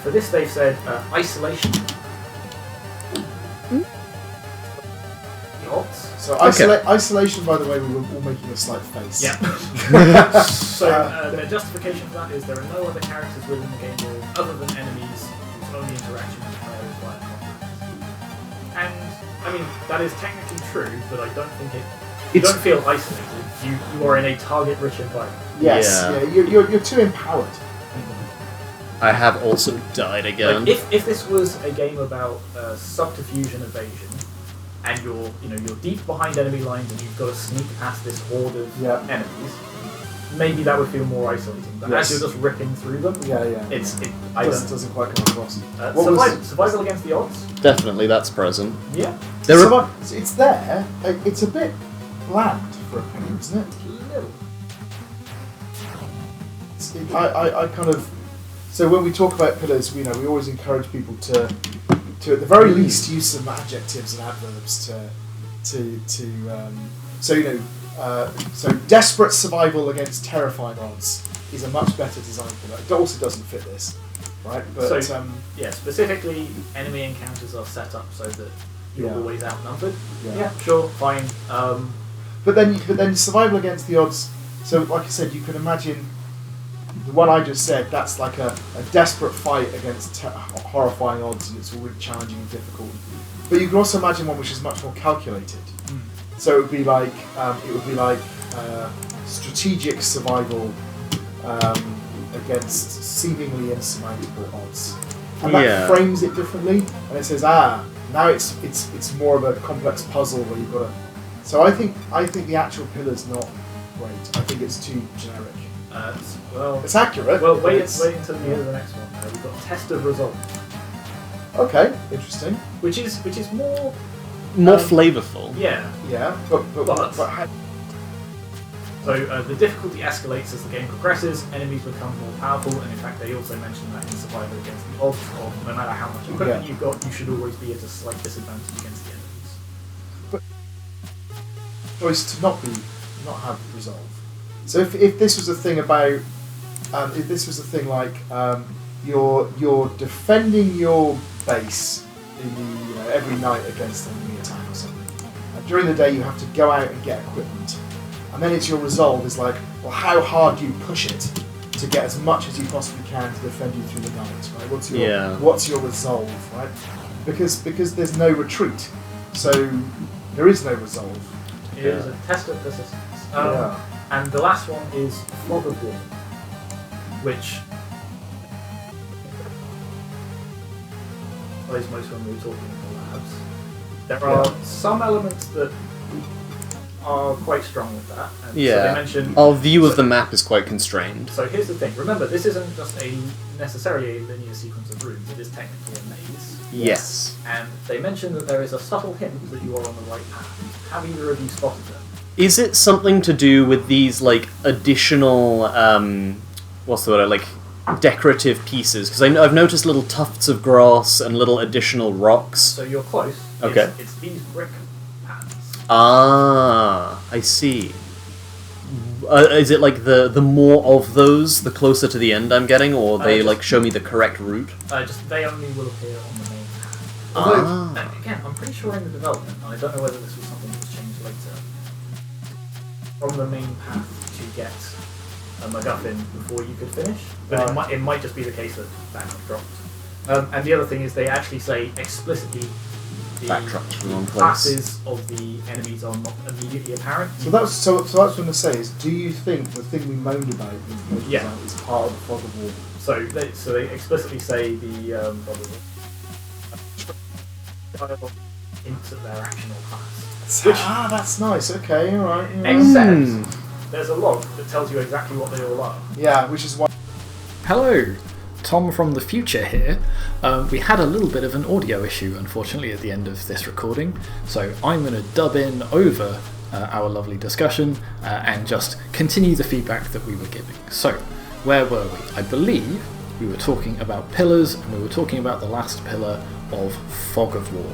For this, they've said isolation. The odds. So isolation, by the way, we were all making a slight face. Yeah. So their justification for that is there are no other characters within the game world other than enemies whose only interaction with the player is via combat. And I mean that is technically true, but I don't think you don't feel isolated. You are in a target-rich environment. Yes. Yeah. Yeah. You're too empowered. I have also died again. Like if this was a game about subterfuge and evasion, and you're deep behind enemy lines and you've got to sneak past this horde of enemies, maybe that would feel more isolating. But as you're just ripping through them, it doesn't quite come across. Survival against the odds. Definitely, that's present. Yeah. It's there. It's a bit bland for a pillar, isn't it? I kind of. So when we talk about pillars, we always encourage people to at the very least use some adjectives and adverbs so desperate survival against terrifying odds is a much better design for that. It also doesn't fit this, right? But specifically, enemy encounters are set up so that you're always outnumbered. Yeah. Sure, fine. But then survival against the odds So, like I said, you can imagine the one I just said. That's like a desperate fight against horrifying odds, and it's all really challenging and difficult. But you can also imagine one which is much more calculated. So it would be like strategic survival against seemingly insurmountable odds, and that frames it differently. And it says, now it's more of a complex puzzle where you've got to. So I think the actual pillar's not great. I think it's too generic. It's accurate. Well, wait until you hear the next one. We've got test of result. Okay, interesting. Which is more flavourful. Yeah. Yeah, but how? So the difficulty escalates as the game progresses, enemies become more powerful, and in fact they also mention that in survival against the odds of no matter how much equipment you've got, you should always be at a slight disadvantage against the enemies. But choice to not have resolve. So if this was a thing about, if this was a thing like you're defending your base in the, every night against an enemy attack or something, and during the day you have to go out and get equipment. And then it's your resolve is like, well, how hard do you push it to get as much as you possibly can to defend you through the night, right? What's your resolve, right? Because there's no retreat, so there is no resolve. It is a test of persistence. And the last one is Fog of War, which plays most when we were talking in the labs. There are some elements that are quite strong with that. And so they mention, our view of the map is quite constrained. So here's the thing. Remember, this isn't just necessarily a linear sequence of rooms. It is technically a maze. Yes. And they mention that there is a subtle hint that you are on the right path. Have either of you spotted them? Is it something to do with these additional decorative pieces? Because I've noticed little tufts of grass and little additional rocks. So you're close. Okay. It's these brick patterns. Ah, I see. Is it like the more of those, the closer to the end I'm getting, or they show me the correct route? Just they only will appear on the main path. Ah. And again, I'm pretty sure in the development, and I don't know whether this was something that was changed later, from the main path to get a MacGuffin before you could finish. But it might just be the case that got dropped. And the other thing is they actually say explicitly the classes of the enemies are not immediately apparent. So that's what I was going to say is, do you think the thing we moaned about is part of the Fog of War? So they explicitly say the dialogue hints at their action or class. That's nice. Okay, all right. Except there's a log that tells you exactly what they all are. Yeah, which is why. Hello, Tom from the future here. We had a little bit of an audio issue, unfortunately, at the end of this recording, so I'm going to dub in over our lovely discussion and just continue the feedback that we were giving. So, where were we? I believe we were talking about pillars, and we were talking about the last pillar of Fog of War.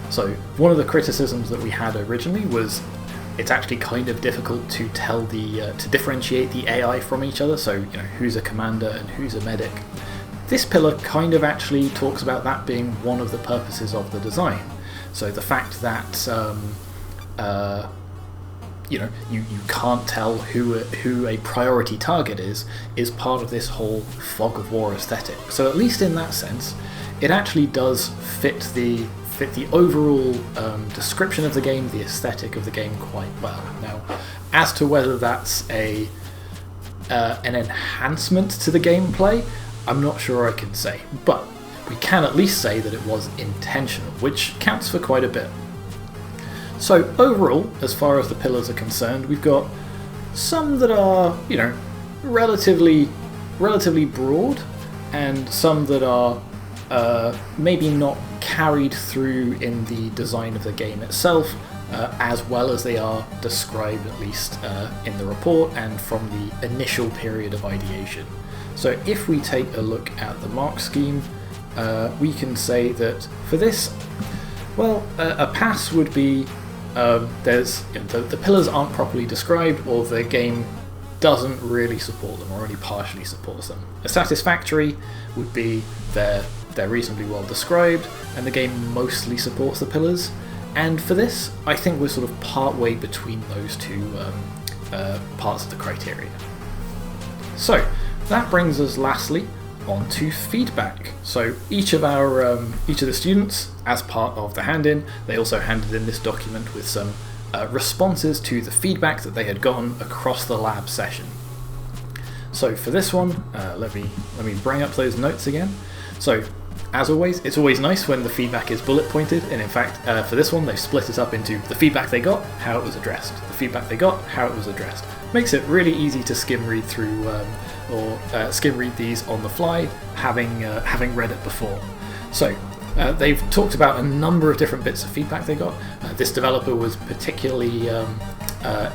So, one of the criticisms that we had originally was it's actually kind of difficult to tell to differentiate the AI from each other, so who's a commander and who's a medic. This pillar kind of actually talks about that being one of the purposes of the design. So the fact that you can't tell who a priority target is part of this whole Fog of War aesthetic. So at least in that sense, it actually does fit the overall description of the game, the aesthetic of the game quite well. Now, as to whether that's an enhancement to the gameplay, I'm not sure I can say, but we can at least say that it was intentional, which counts for quite a bit. So overall, as far as the pillars are concerned, we've got some that are, relatively broad, and some that are maybe not carried through in the design of the game itself, as well as they are described, at least in the report and from the initial period of ideation. So if we take a look at the mark scheme, we can say that for this, a pass would be the pillars aren't properly described, or the game doesn't really support them, or only partially supports them. A satisfactory would be they're reasonably well described, and the game mostly supports the pillars. And for this, I think we're sort of part way between those two parts of the criteria. So that brings us lastly on to feedback. So each of the students, as part of the hand-in, they also handed in this document with some responses to the feedback that they had gotten across the lab session. So for this one, let me bring up those notes again. So as always, it's always nice when the feedback is bullet pointed, and in fact for this one they've split it up into the feedback they got, how it was addressed, the feedback they got, how it was addressed. Makes it really easy to skim read through skim read these on the fly, having read it before. So they've talked about a number of different bits of feedback they got. This developer was particularly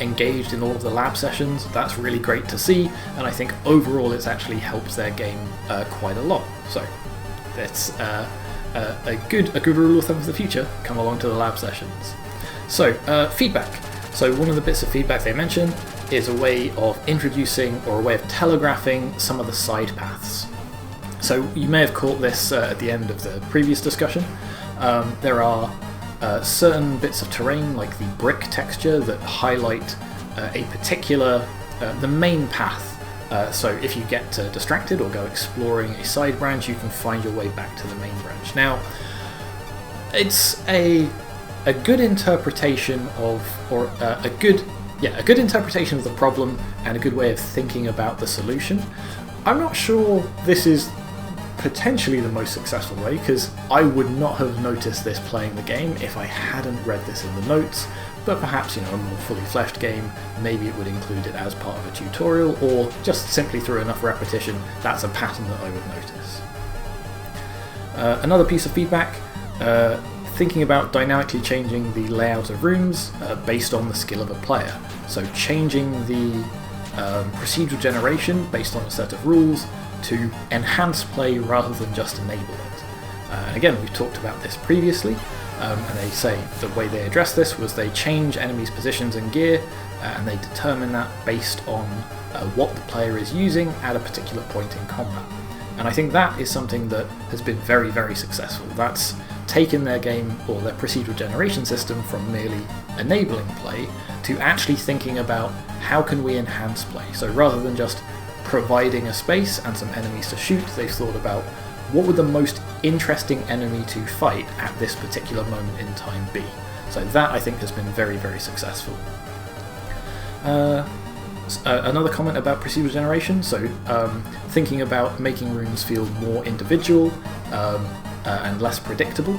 engaged in all of the lab sessions. That's really great to see, and I think overall it's actually helped their game quite a lot. So it's a good rule of thumb for the future. Come along to the lab sessions. So feedback. So one of the bits of feedback they mention is a way of introducing or a way of telegraphing some of the side paths. So you may have caught this at the end of the previous discussion. There are certain bits of terrain, like the brick texture, that highlight a particular, the main path. So if you get distracted or go exploring a side branch, you can find your way back to the main branch. Now, it's a good interpretation of, or a good interpretation of the problem and a good way of thinking about the solution. I'm not sure this is potentially the most successful way, because I would not have noticed this playing the game if I hadn't read this in the notes, but perhaps, a more fully fleshed game, maybe it would include it as part of a tutorial, or just simply through enough repetition, that's a pattern that I would notice. Another piece of feedback, thinking about dynamically changing the layout of rooms based on the skill of a player. So changing the procedural generation based on a set of rules to enhance play rather than just enable it. And again, we've talked about this previously, and they say the way they address this was they change enemies' positions and gear, and they determine that based on what the player is using at a particular point in combat. And I think that is something that has been very, very successful. That's taken their game, or their procedural generation system, from merely enabling play to actually thinking about how can we enhance play. So rather than just providing a space and some enemies to shoot, they've thought about what would the most interesting enemy to fight at this particular moment in time be. So that, I think, has been very, very successful. Another comment about procedural generation, so thinking about making rooms feel more individual and less predictable.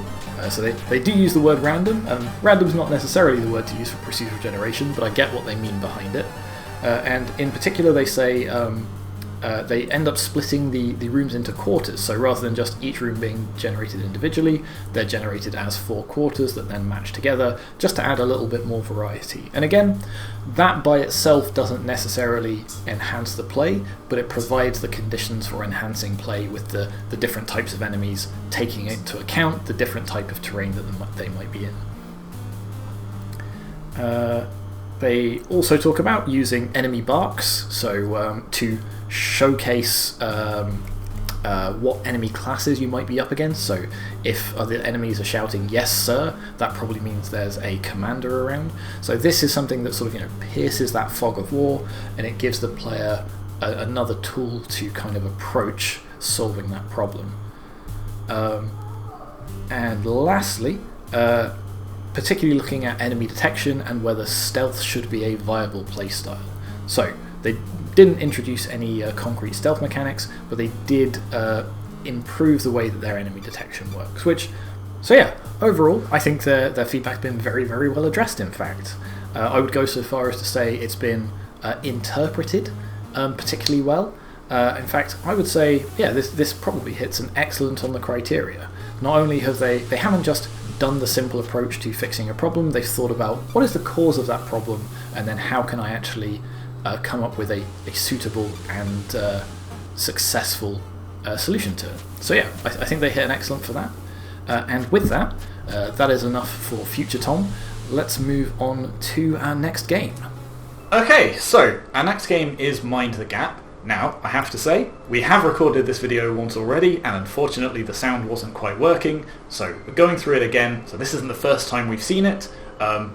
So they do use the word random. Random's not necessarily the word to use for procedural generation, but I get what they mean behind it. And in particular, they say they end up splitting the rooms into quarters. So rather than just each room being generated individually, they're generated as 4 quarters that then match together, just to add a little bit more variety. And again, that by itself doesn't necessarily enhance the play, but it provides the conditions for enhancing play with the different types of enemies, taking into account the different type of terrain that they might be in. They also talk about using enemy barks, so to showcase what enemy classes you might be up against. So if other enemies are shouting "yes sir," that probably means there's a commander around. So this is something that sort of pierces that fog of war, and it gives the player another tool to kind of approach solving that problem. And lastly, particularly looking at enemy detection and whether stealth should be a viable playstyle. So they didn't introduce any concrete stealth mechanics, but they did improve the way that their enemy detection works. So yeah, overall, I think their feedback's been very, very well addressed. In fact, I would go so far as to say it's been interpreted particularly well. In fact, I would say, yeah, this probably hits an excellent on the criteria. Not only have they haven't just done the simple approach to fixing a problem, they've thought about what is the cause of that problem, and then how can I actually come up with a suitable and successful solution to it. So yeah, I think they hit an excellent for that. And with that, that is enough for Future Tom. Let's move on to our next game. Okay, so our next game is Mind the Gap. Now, I have to say, we have recorded this video once already, and unfortunately the sound wasn't quite working, so we're going through it again. So this isn't the first time we've seen it,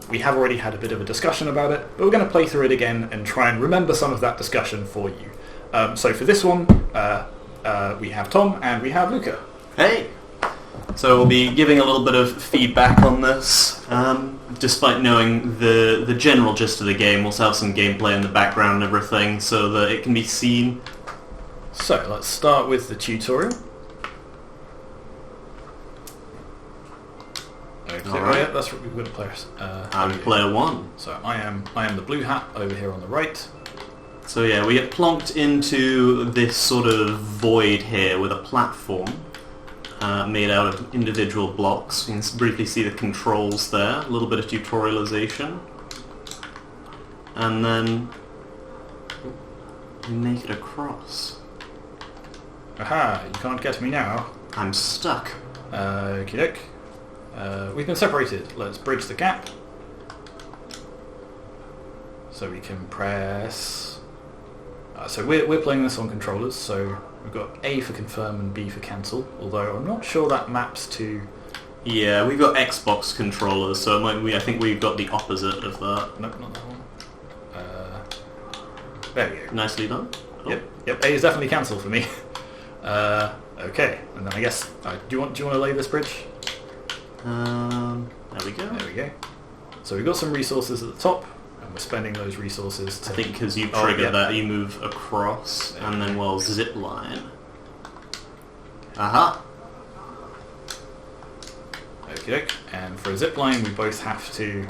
We have already had a bit of a discussion about it, but we're going to play through it again and try and remember some of that discussion for you. So for this one, we have Tom and we have Luca. Hey! So we'll be giving a little bit of feedback on this. Despite knowing the general gist of the game, we'll have some gameplay in the background and everything so that it can be seen. So let's start with the tutorial. Okay, Alright. that's what we're going to play. I'm player 1. So I am the blue hat over here on the right. So yeah, we get plonked into this sort of void here with a platform made out of individual blocks. You can briefly see the controls there, a little bit of tutorialization. And then we make it across. Aha, you can't get me now. I'm stuck. Okie doke. We've been separated. Let's bridge the gap. So we can press... so we're playing this on controllers, so we've got A for confirm and B for cancel, although I'm not sure that maps to... Yeah, we've got Xbox controllers, so it might I think we've got the opposite of that. Nope, not that one. There we go. Nicely done. Oh. Yep, A is definitely cancel for me. Okay, and then I guess... do you want to lay this bridge? There we go. There we go. So we've got some resources at the top, and we're spending those resources to... I think because you trigger that, you move across, and then we'll zip line. Aha! Okay, and for a zip line, we both have to...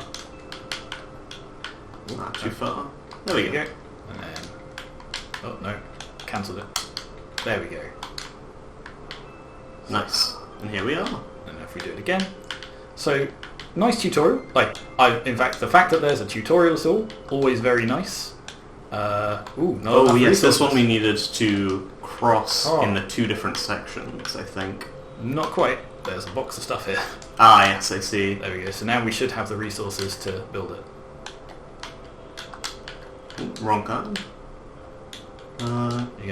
Not too far. There we go. And then... Oh, no. Cancelled it. There we go. Nice. And here we are. And if we do it again... So, nice tutorial. In fact, the fact that there's a tutorial is always very nice. Oh yes, this one we needed to cross in the 2 different sections, I think. Not quite. There's a box of stuff here. Ah, yes, I see. There we go. So now we should have the resources to build it. Ooh, wrong card. There we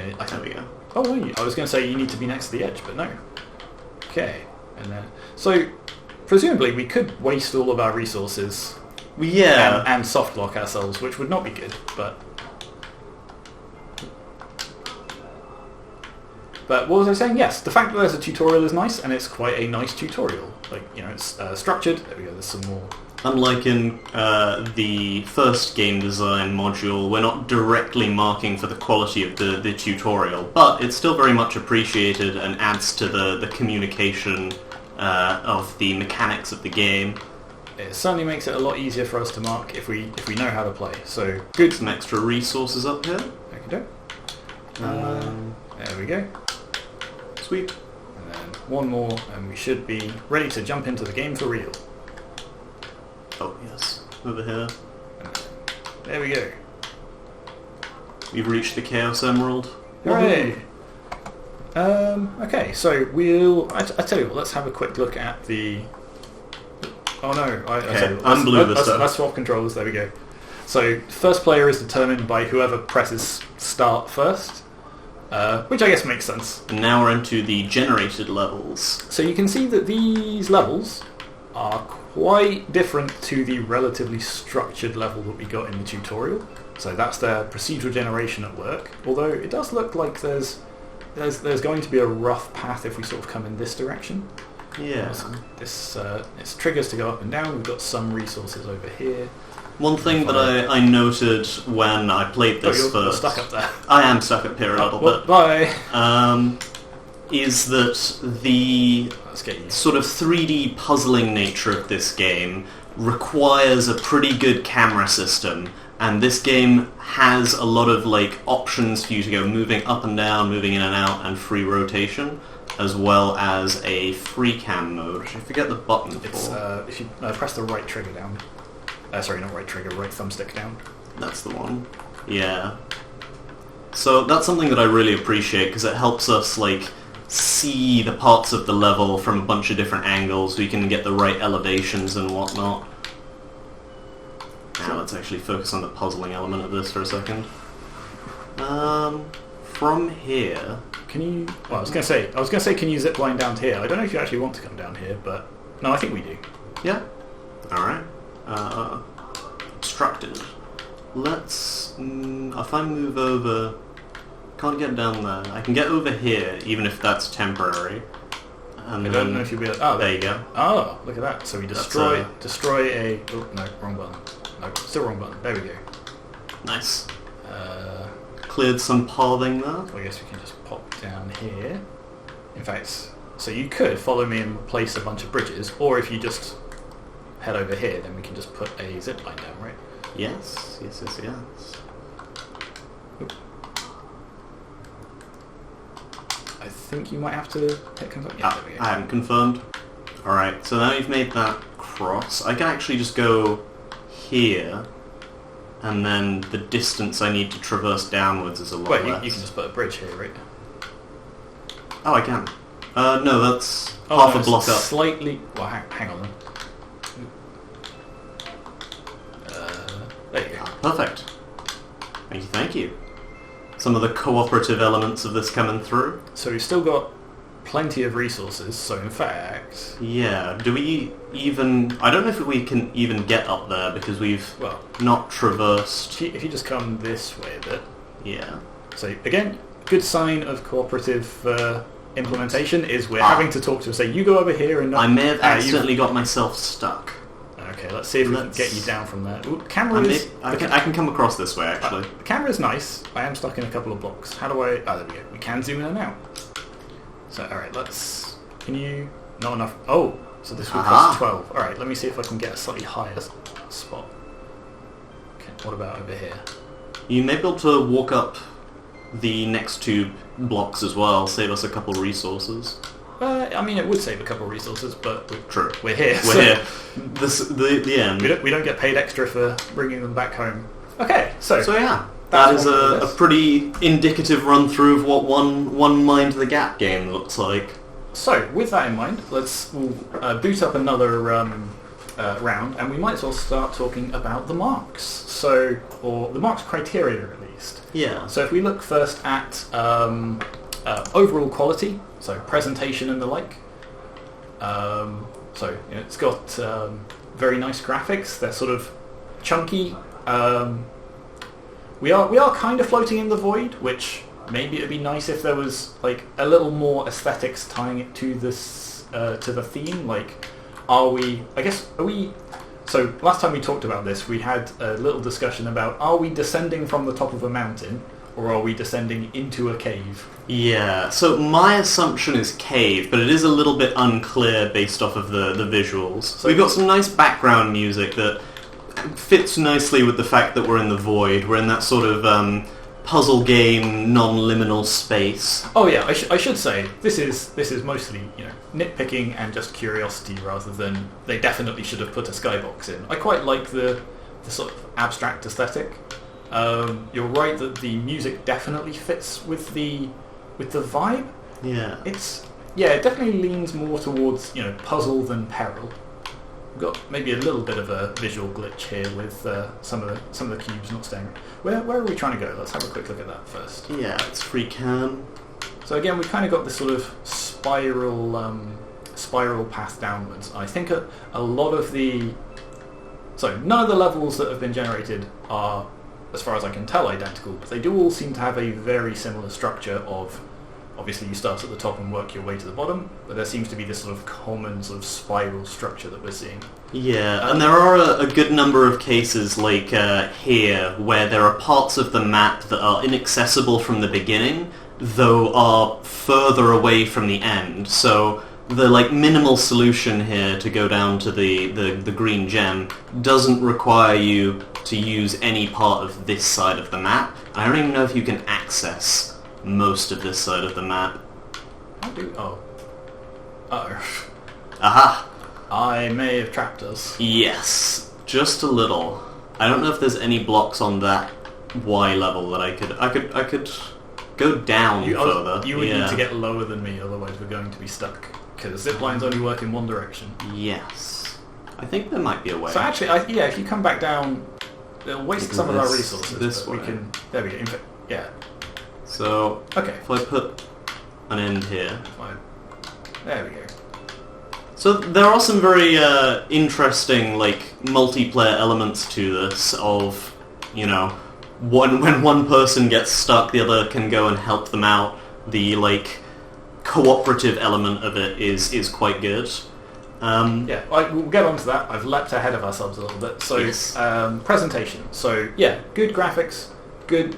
go. Oh, I was going to say you need to be next to the edge, but no. Okay. And then... So... Presumably, we could waste all of our resources and soft lock ourselves, which would not be good, but what was I saying? Yes, the fact that there's a tutorial is nice, and it's quite a nice tutorial. It's structured. There we go, there's some more. Unlike in the first game design module, we're not directly marking for the quality of the tutorial, but it's still very much appreciated and adds to the communication of the mechanics of the game. It certainly makes it a lot easier for us to mark if we know how to play. So good. Some extra resources up here. Okay, there we go. Sweet. And then one more, and we should be ready to jump into the game for real. Oh yes, over here. And there we go. We've reached the Chaos Emerald. Hooray! Okay, so I tell you what, let's have a quick look at the... Oh no, I'm blue this time. Let's swap controllers, there we go. So, first player is determined by whoever presses start first, which I guess makes sense. And now we're into the generated levels. So you can see that these levels are quite different to the relatively structured level that we got in the tutorial. So that's their procedural generation at work, although it does look like there's going to be a rough path if we sort of come in this direction. Yeah. It's triggers to go up and down. We've got some resources over here. One thing that I noted when I played this you're first... stuck up there. I am stuck up here a little bit. Bye. Is that the Let's get you. sort of 3D puzzling nature of this game requires a pretty good camera system. And this game has a lot of options for you to go moving up and down, moving in and out, and free rotation, as well as a free cam mode, which I forget the button for. If you press the right trigger down. Sorry, not right trigger, right thumbstick down. That's the one. Yeah. So that's something that I really appreciate, because it helps us see the parts of the level from a bunch of different angles, so you can get the right elevations and whatnot. Now let's actually focus on the puzzling element of this for a second. From here... Can you... Well, I was going to say, can you zip line down to here? I don't know if you actually want to come down here, but... No, I think we do. Yeah. Alright. obstructed. Let's... if I move over... Can't get down there. I can get over here, even if that's temporary. And I don't know if you'll be able... Oh, there you go. Oh, look at that. So we destroy a... Oh, no, wrong button. No, still wrong button. There we go. Nice. Cleared some pathing there. So I guess we can just pop down here. In fact, so you could follow me and place a bunch of bridges, or if you just head over here, then we can just put a zip line down, right? Yes. Oop. I think you might have to hit confirm. Yeah, there we go. I haven't confirmed. Alright, so now you've made that cross. I can actually just go here, and then the distance I need to traverse downwards is a lot Wait, less. you can just put a bridge here, right? Oh, I can. No, that's half a block up. Slightly... Well, hang on then. There you go. Perfect. Thank you. Some of the cooperative elements of this coming through. So we've still got plenty of resources, so in fact... Yeah, do we even... I don't know if we can even get up there because we've not traversed... If you just come this way a bit... Yeah. So again, good sign of cooperative implementation is we're having to talk to them, say, you go over here and... I may have accidentally got myself stuck. Okay, let's see if we can get you down from there. Ooh, I can come across this way, actually. The camera's nice. I am stuck in a couple of blocks. How do I... Oh, there we go. We can zoom in and out. So, alright, let's... Can you... Not enough... Oh! So this will cost 12. Alright, let me see if I can get a slightly higher spot. Okay, what about over here? You may be able to walk up the next two blocks as well, save us a couple resources. I mean, it would save a couple of resources, but we're here. We're here. The end. We don't get paid extra for bringing them back home. Okay, so yeah, that is a pretty indicative run through of what one Mind the Gap game looks like. So, with that in mind, we'll boot up another round, and we might as well start talking about the marks. Or the marks criteria at least. Yeah. So if we look first at overall quality, so presentation and the like. It's got very nice graphics. They're sort of chunky. We are kind of floating in the void, which maybe it'd be nice if there was like a little more aesthetics tying it to this to the theme. Like, are we? So last time we talked about this, we had a little discussion about, are we descending from the top of a mountain, or are we descending into a cave? Yeah, so my assumption is cave, but it is a little bit unclear based off of the visuals. So we've got some nice background music that fits nicely with the fact that we're in the void. We're in that sort of puzzle game, non-liminal space. Oh yeah, I should say, this is mostly, nitpicking and just curiosity rather than they definitely should have put a skybox in. I quite like the sort of abstract aesthetic. You're right that the music definitely fits with the vibe. Yeah. It definitely leans more towards, puzzle than peril. We've got maybe a little bit of a visual glitch here with some of the cubes not staying. Where are we trying to go? Let's have a quick look at that first. Yeah, it's free cam. So again, we've kind of got this sort of spiral path downwards. I think a lot of none of the levels that have been generated are, as far as I can tell, identical, but they do all seem to have a very similar structure of, obviously you start at the top and work your way to the bottom, but there seems to be this sort of common sort of spiral structure that we're seeing. Yeah, and there are a good number of cases like here where there are parts of the map that are inaccessible from the beginning, though are further away from the end. So the minimal solution here to go down to the green gem doesn't require you to use any part of this side of the map. I don't even know if you can access most of this side of the map. Aha! I may have trapped us. Yes, just a little. I don't know if there's any blocks on that Y level that I could go down further. You would need to get lower than me, otherwise we're going to be stuck. Because ziplines only work in one direction. Yes. I think there might be a way. So actually, if you come back down, it'll waste some of our resources. This way. There we go. Yeah. So, okay. If I put an end here. Fine. There we go. So there are some very interesting, like, multiplayer elements to this of, you know, when one person gets stuck, the other can go and help them out. The, like, cooperative element of it is quite good. We'll get onto that. I've leapt ahead of ourselves a little bit. So, Yes. Presentation. So, yeah, good graphics, good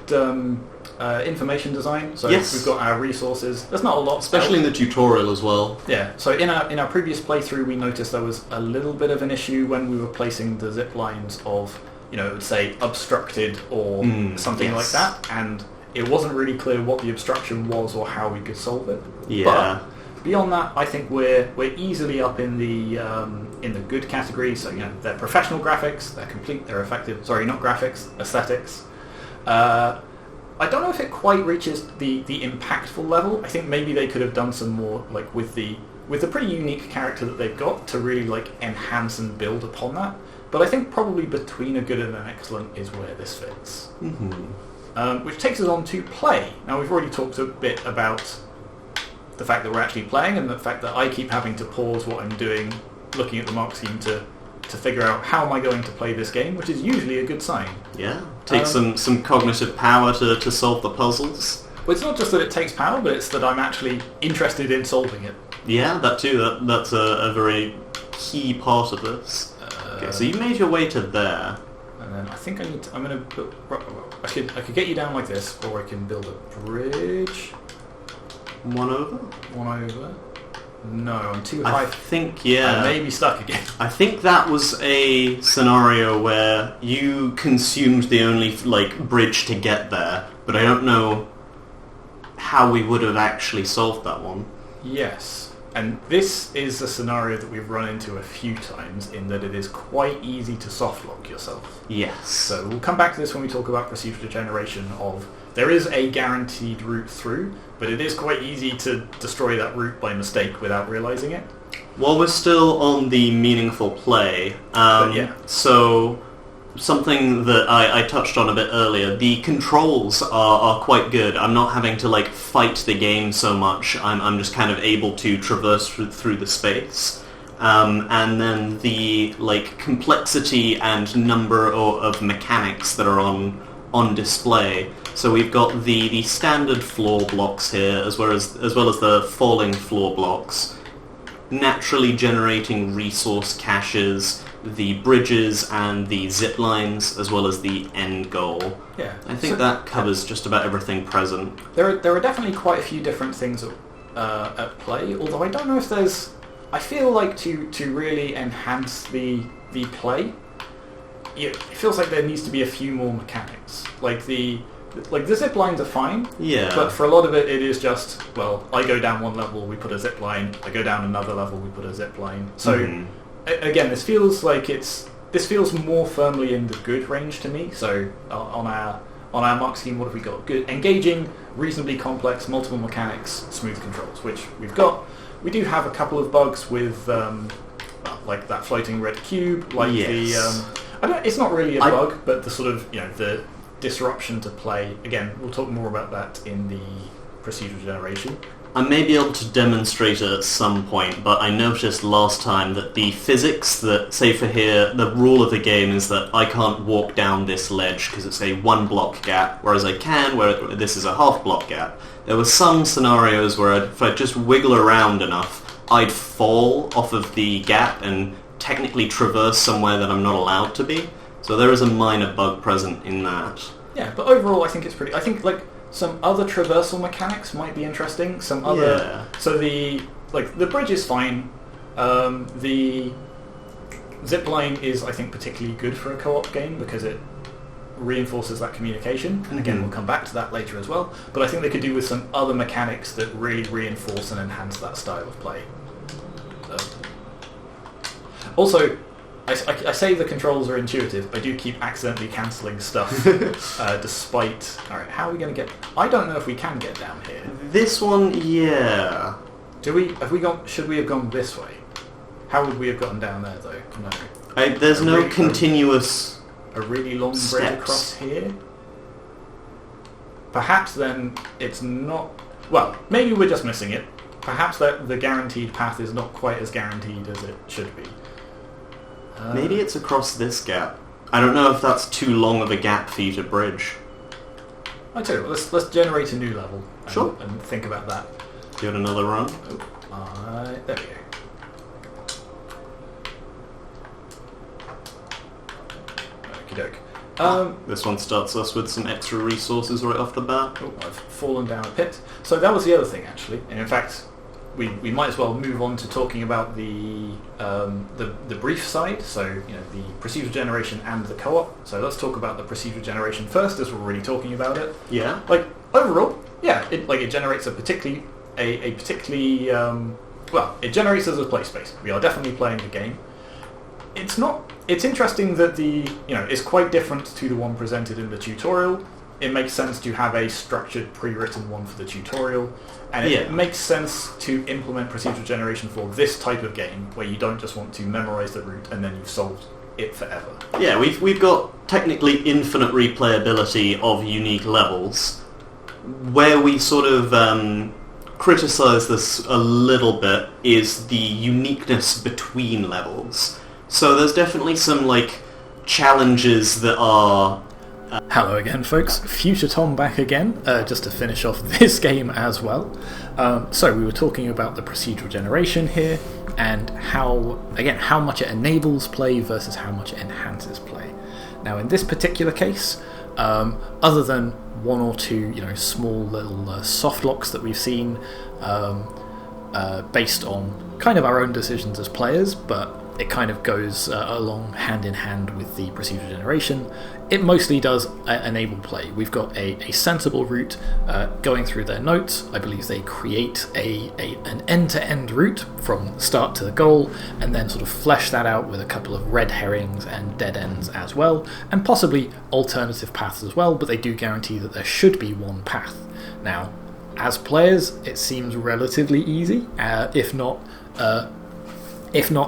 information design. So Yes. we've got our resources. There's not a lot, Especially in the tutorial as well. Yeah. So in our previous playthrough, we noticed there was a little bit of an issue when we were placing the zip lines of, you know, it would say obstructed or something like yes. that, and it wasn't really clear what the obstruction was or how we could solve it. Yeah. But beyond that, I think we're easily up in the good category. So, you know, they're professional graphics, they're complete, they're effective. Sorry, not graphics, aesthetics. I don't know if it quite reaches the impactful level. I think maybe they could have done some more, like with the pretty unique character that they've got, to really like enhance and build upon that. But I think probably between a good and an excellent is where this fits. Which takes us on to play. Now, we've already talked a bit about the fact that we're actually playing, and the fact that I keep having to pause what I'm doing, looking at the mark scheme to figure out how am I going to play this game, which is usually a good sign. Yeah. Takes some cognitive power to solve the puzzles. Well, it's not just that it takes power, but it's that I'm actually interested in solving it. Yeah, that too. That's a very key part of this. Okay, so you made your way to there. And then I think I'm going to... I could get you down like this, or I can build a bridge. One over? One over. No, I'm too high. I think, yeah. I may be stuck again. I think that was a scenario where you consumed the only, like, bridge to get there, but I don't know how we would have actually solved that one. Yes. And this is a scenario that we've run into a few times, in that it is quite easy to softlock yourself. Yes. So we'll come back to this when we talk about procedural generation of, there is a guaranteed route through, but it is quite easy to destroy that route by mistake without realising it. While we're still on the meaningful play, yeah. So something that I touched on a bit earlier, the controls are quite good. I'm not having to like fight the game so much. I'm just kind of able to traverse through the space. And then the like complexity and number of mechanics that are on display. So we've got the standard floor blocks here, as well as the falling floor blocks, naturally generating resource caches, the bridges and the zip lines, as well as the end goal. Yeah, I think that covers just about everything present. There are definitely quite a few different things at play, although I don't know if there's... I feel like to really enhance the play, it feels like there needs to be a few more mechanics. Like the zip lines are fine, Yeah. but for a lot of it is just, well, I go down one level, we put a zip line, I go down another level, we put a zip line. So, again, this feels more firmly in the good range to me. So, on our mark scheme, what have we got? Good, engaging, reasonably complex, multiple mechanics, smooth controls, which we've got. We do have a couple of bugs with, like that floating red cube, like Yes. it's not really a bug, but the sort of, the disruption to play. Again, we'll talk more about that in the procedural generation. I may be able to demonstrate it at some point, but I noticed last time that the physics that, say for here, the rule of the game is that I can't walk down this ledge because it's a one block gap, whereas I can where this is a half block gap. There were some scenarios where if I just wiggle around enough, I'd fall off of the gap and technically traverse somewhere that I'm not allowed to be. So there is a minor bug present in that. Yeah, but overall I think it's pretty... I think, like, some other traversal mechanics might be interesting. Some other... Yeah. So the bridge is fine. The zipline is, I think, particularly good for a co-op game because it reinforces that communication. And again, we'll come back to that later as well. But I think they could do with some other mechanics that really reinforce and enhance that style of play. Also, I say the controls are intuitive. I do keep accidentally cancelling stuff, despite... Alright, how are we going to get... I don't know if we can get down here. This one, yeah. Should we have gone this way? How would we have gotten down there, though? No. There's no continuous... A really long bridge steps. across here? Perhaps then it's not... Well, maybe we're just missing it. perhaps the guaranteed path is not quite as guaranteed as it should be. Maybe it's across this gap. I don't know if that's too long of a gap for you to bridge. I tell you what, let's generate a new level. Sure. And think about that. Give it another run. There we go. This one starts us with some extra resources right off the bat. I've fallen down a pit. So that was the other thing, actually. And in fact, we might as well move on to talking about the brief side. So the procedural generation and the co-op. So let's talk about the procedural generation first, as we're already talking about it. Yeah. Overall, yeah, it generates it generates as a play space. We are definitely playing the game. It's interesting that it's quite different to the one presented in the tutorial. It makes sense to have a structured, pre-written one for the tutorial, and it makes sense to implement procedural generation for this type of game, where you don't just want to memorize the route and then you've solved it forever. Yeah, we've got technically infinite replayability of unique levels. Where we sort of criticize this a little bit is the uniqueness between levels. So there's definitely some challenges that are... Hello again, folks. Future Tom back again, just to finish off this game as well. So we were talking about the procedural generation here, and how much it enables play versus how much it enhances play. Now, in this particular case, other than one or two, small little soft locks that we've seen, based on kind of our own decisions as players, but it kind of goes along hand in hand with the procedural generation. It mostly does enable play. We've got a sensible route going through their notes. I believe they create an end-to-end route from start to the goal, and then sort of flesh that out with a couple of red herrings and dead ends as well, and possibly alternative paths as well, but they do guarantee that there should be one path. Now, as players, it seems relatively easy, if not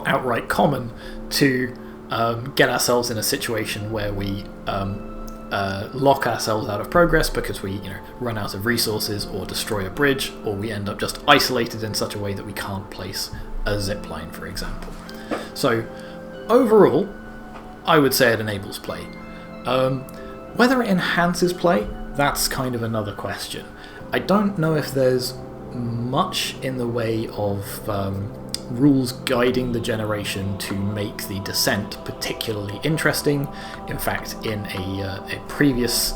outright common, to get ourselves in a situation where we lock ourselves out of progress because we run out of resources or destroy a bridge, or we end up just isolated in such a way that we can't place a zipline, for example. So overall, I would say it enables play. Whether it enhances play, that's kind of another question. I don't know if there's much in the way of rules guiding the generation to make the descent particularly interesting. In fact, in a previous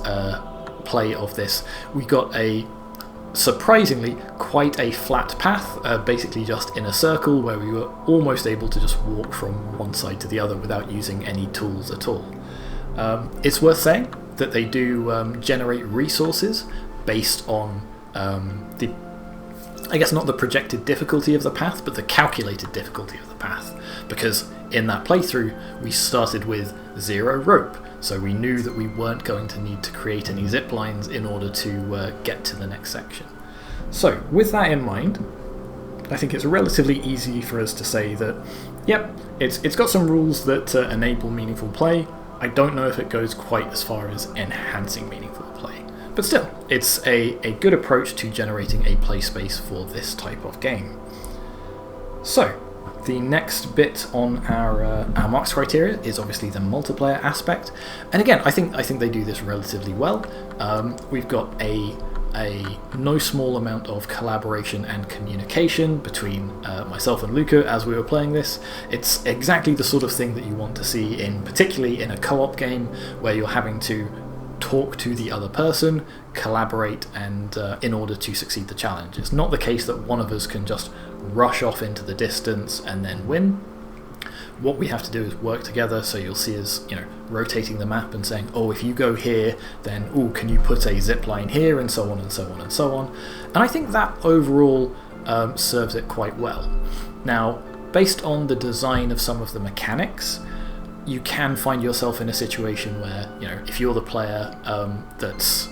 play of this, we got a surprisingly quite a flat path, basically just in a circle, where we were almost able to just walk from one side to the other without using any tools at all. It's worth saying that they do generate resources based on I guess not the projected difficulty of the path, but the calculated difficulty of the path. Because in that playthrough, we started with 0 rope, so we knew that we weren't going to need to create any zip lines in order to get to the next section. So, with that in mind, I think it's relatively easy for us to say that, yep, it's got some rules that enable meaningful play. I don't know if it goes quite as far as enhancing meaningful play. But still, it's a good approach to generating a play space for this type of game. So, the next bit on our marks criteria is obviously the multiplayer aspect. And again, I think they do this relatively well. We've got a no small amount of collaboration and communication between myself and Luca as we were playing this. It's exactly the sort of thing that you want to see particularly in a co-op game, where you're having to talk to the other person, collaborate, and in order to succeed the challenge. It's not the case that one of us can just rush off into the distance and then win. What we have to do is work together, so you'll see us rotating the map and saying, oh, if you go here, then can you put a zip line here, and so on and so on and so on. And I think that overall serves it quite well. Now, based on the design of some of the mechanics, you can find yourself in a situation where, if you're the player that's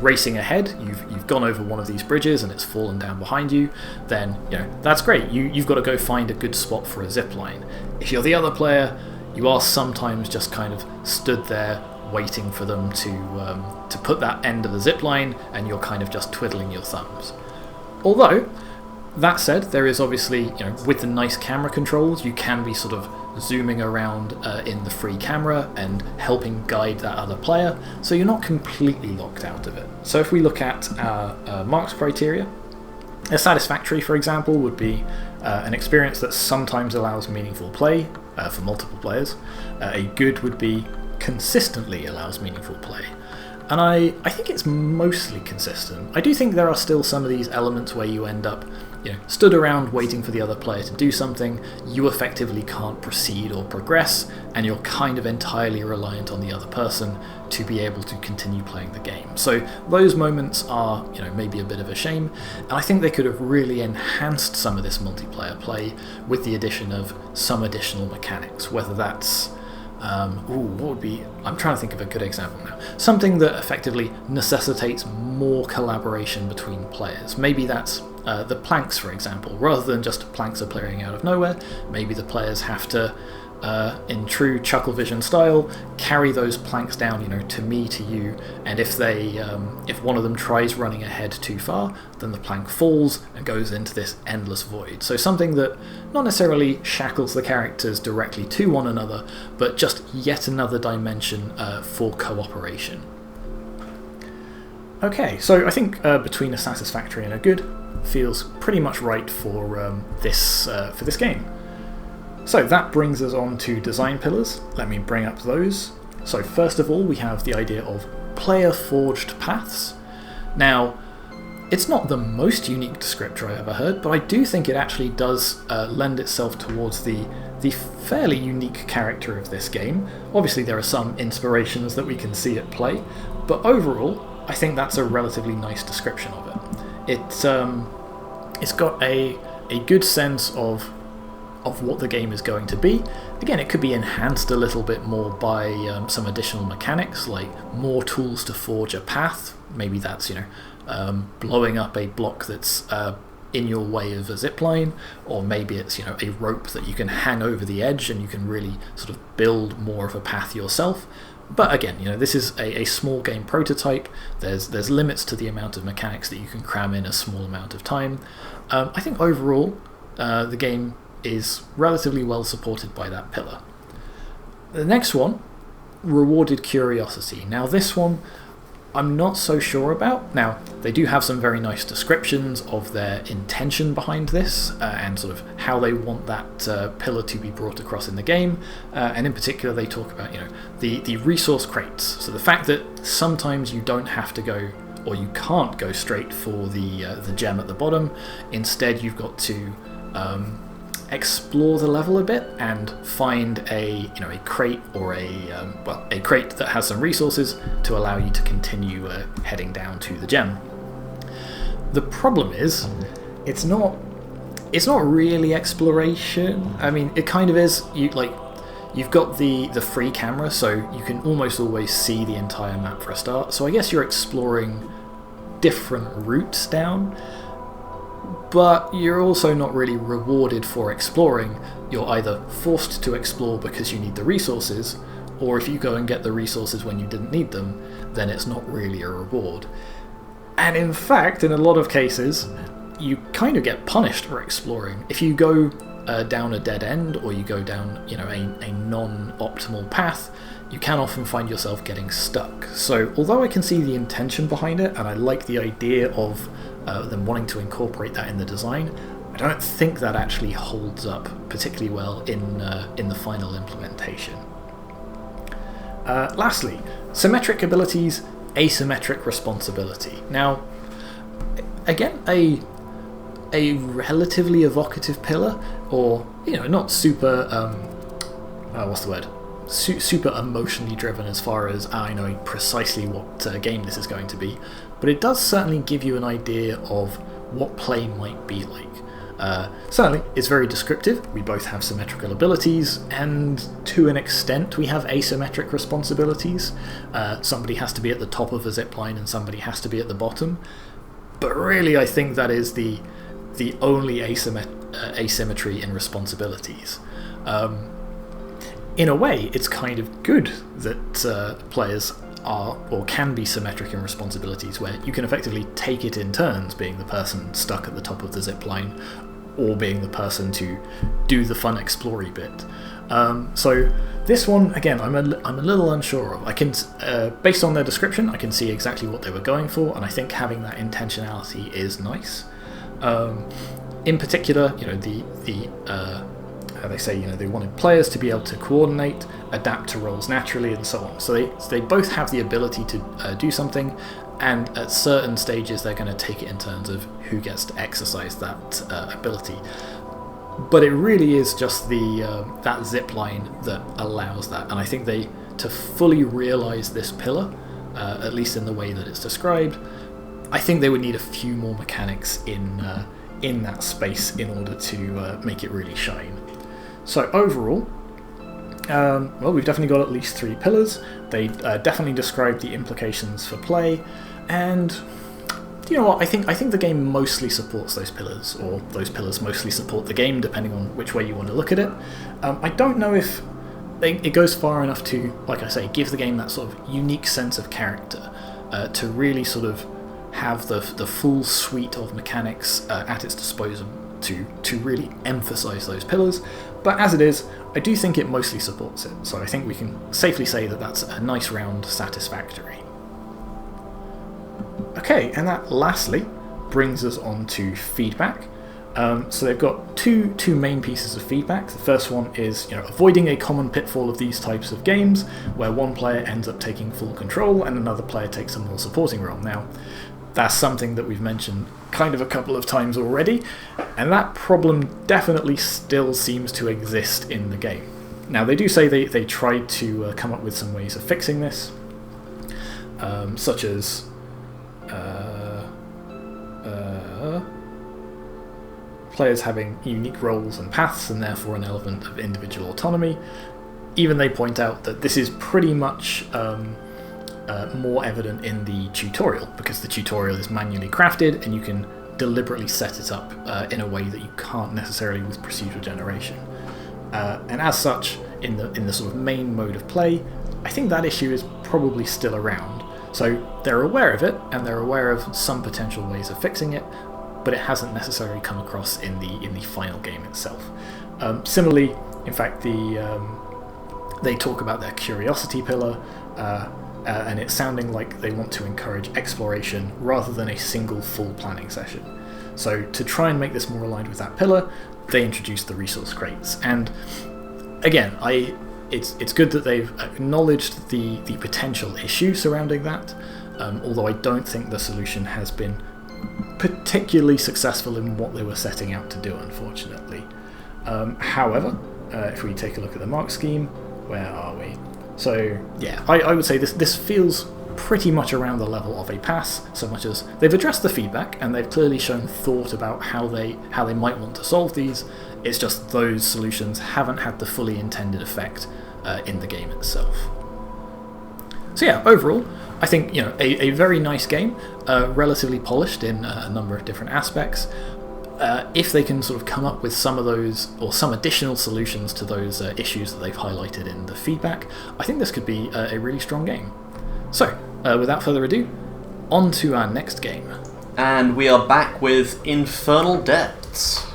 racing ahead, you've gone over one of these bridges and it's fallen down behind you, then that's great. You've got to go find a good spot for a zip line. If you're the other player, you are sometimes just kind of stood there waiting for them to put that end of the zip line, and you're kind of just twiddling your thumbs. Although, That said, there is obviously, with the nice camera controls, you can be sort of zooming around in the free camera and helping guide that other player, so you're not completely locked out of it. So if we look at our marks criteria, a satisfactory, for example, would be an experience that sometimes allows meaningful play for multiple players. A good would be consistently allows meaningful play. And I think it's mostly consistent. I do think there are still some of these elements where you end up stood around waiting for the other player to do something, you effectively can't proceed or progress, and you're kind of entirely reliant on the other person to be able to continue playing the game. So those moments are, maybe a bit of a shame, and I think they could have really enhanced some of this multiplayer play with the addition of some additional mechanics, whether that's what would be... I'm trying to think of a good example now. Something that effectively necessitates more collaboration between players. Maybe that's the planks, for example. Rather than just planks appearing out of nowhere, maybe the players have to, in true Chucklevision style, carry those planks down, to me, to you, and if one of them tries running ahead too far, then the plank falls and goes into this endless void. So something that not necessarily shackles the characters directly to one another, but just yet another dimension for cooperation. Okay, so I think between a satisfactory and a good feels pretty much right for this game. So that brings us on to design pillars. Let me bring up those. So first of all, we have the idea of player-forged paths. Now, it's not the most unique descriptor I've ever heard, but I do think it actually does lend itself towards the fairly unique character of this game. Obviously, there are some inspirations that we can see at play, but overall, I think that's a relatively nice description of it. It's got a good sense of what the game is going to be. Again, it could be enhanced a little bit more by some additional mechanics, like more tools to forge a path. Maybe that's blowing up a block that's in your way of a zipline, or maybe it's a rope that you can hang over the edge and you can really sort of build more of a path yourself. But again, this is a small game prototype. There's limits to the amount of mechanics that you can cram in a small amount of time. I think overall, the game is relatively well supported by that pillar. The next one, rewarded curiosity. Now this one, I'm not so sure about. Now, they do have some very nice descriptions of their intention behind this and sort of how they want that pillar to be brought across in the game. And in particular, they talk about the resource crates. So the fact that sometimes you don't have to go, or you can't go straight for the gem at the bottom. Instead, you've got to explore the level a bit and find a crate or a crate that has some resources to allow you to continue heading down to the gem. The problem is, it's not really exploration. I mean, it kind of is. You've got the free camera, so you can almost always see the entire map for a start. So I guess you're exploring different routes down. But you're also not really rewarded for exploring. You're either forced to explore because you need the resources, or if you go and get the resources when you didn't need them, then it's not really a reward. And in fact, in a lot of cases, you kind of get punished for exploring. If you go down a dead end, or you go down a non-optimal path, you can often find yourself getting stuck. So although I can see the intention behind it, and I like the idea of them wanting to incorporate that in the design, I don't think that actually holds up particularly well in the final implementation. Lastly, symmetric abilities, asymmetric responsibility. Now, again, a relatively evocative pillar, or not super super emotionally driven as far as I know precisely what game this is going to be, but it does certainly give you an idea of what play might be like. Certainly, it's very descriptive. We both have symmetrical abilities, and to an extent we have asymmetric responsibilities. Somebody has to be at the top of a zipline and somebody has to be at the bottom, but really I think that is the only asymmetry in responsibilities. In a way, it's kind of good that players are or can be symmetric in responsibilities, where you can effectively take it in turns being the person stuck at the top of the zip line or being the person to do the fun explory bit. So this one, again, I'm a little unsure of. I can, based on their description, I can see exactly what they were going for, and I think having that intentionality is nice. In particular, how they say, they wanted players to be able to coordinate, adapt to roles naturally, and so on. So they both have the ability to do something, and at certain stages they're going to take it in terms of who gets to exercise that ability. But it really is just that zip line that allows that, and I think to fully realise this pillar, at least in the way that it's described, I think they would need a few more mechanics in that space in order to make it really shine. So overall, we've definitely got at least 3 pillars. They definitely describe the implications for play, and you know what? I think the game mostly supports those pillars, or those pillars mostly support the game, depending on which way you want to look at it. I don't know if it goes far enough to, like I say, give the game that sort of unique sense of character, to really sort of have the full suite of mechanics at its disposal to really emphasise those pillars. But as it is, I do think it mostly supports it, so I think we can safely say that that's a nice round satisfactory. Okay, and that lastly brings us on to feedback. So they've got two main pieces of feedback. The first one is avoiding a common pitfall of these types of games, where one player ends up taking full control and another player takes a more supporting role. Now, that's something that we've mentioned kind of a couple of times already, and that problem definitely still seems to exist in the game. Now, they do say they tried to come up with some ways of fixing this, such as players having unique roles and paths, and therefore an element of individual autonomy. Even they point out that this is pretty much more evident in the tutorial, because the tutorial is manually crafted and you can deliberately set it up in a way that you can't necessarily with procedural generation. And as such, in the sort of main mode of play, I think that issue is probably still around. So they're aware of it, and they're aware of some potential ways of fixing it, but it hasn't necessarily come across in the final game itself. Similarly, in fact, they talk about their curiosity pillar, and it's sounding like they want to encourage exploration rather than a single full planning session. So to try and make this more aligned with that pillar, they introduced the resource crates. And again, it's good that they've acknowledged the potential issue surrounding that, although I don't think the solution has been particularly successful in what they were setting out to do, unfortunately. However, if we take a look at the mark scheme, where are we? So yeah, I would say this feels pretty much around the level of a pass, so much as they've addressed the feedback and they've clearly shown thought about how they might want to solve these. It's just those solutions haven't had the fully intended effect in the game itself. So yeah, overall, I think a very nice game, relatively polished in a number of different aspects. If they can sort of come up with some of those, or some additional solutions to those issues that they've highlighted in the feedback, I think this could be a really strong game. So, without further ado, on to our next game. And we are back with Infernal Depths.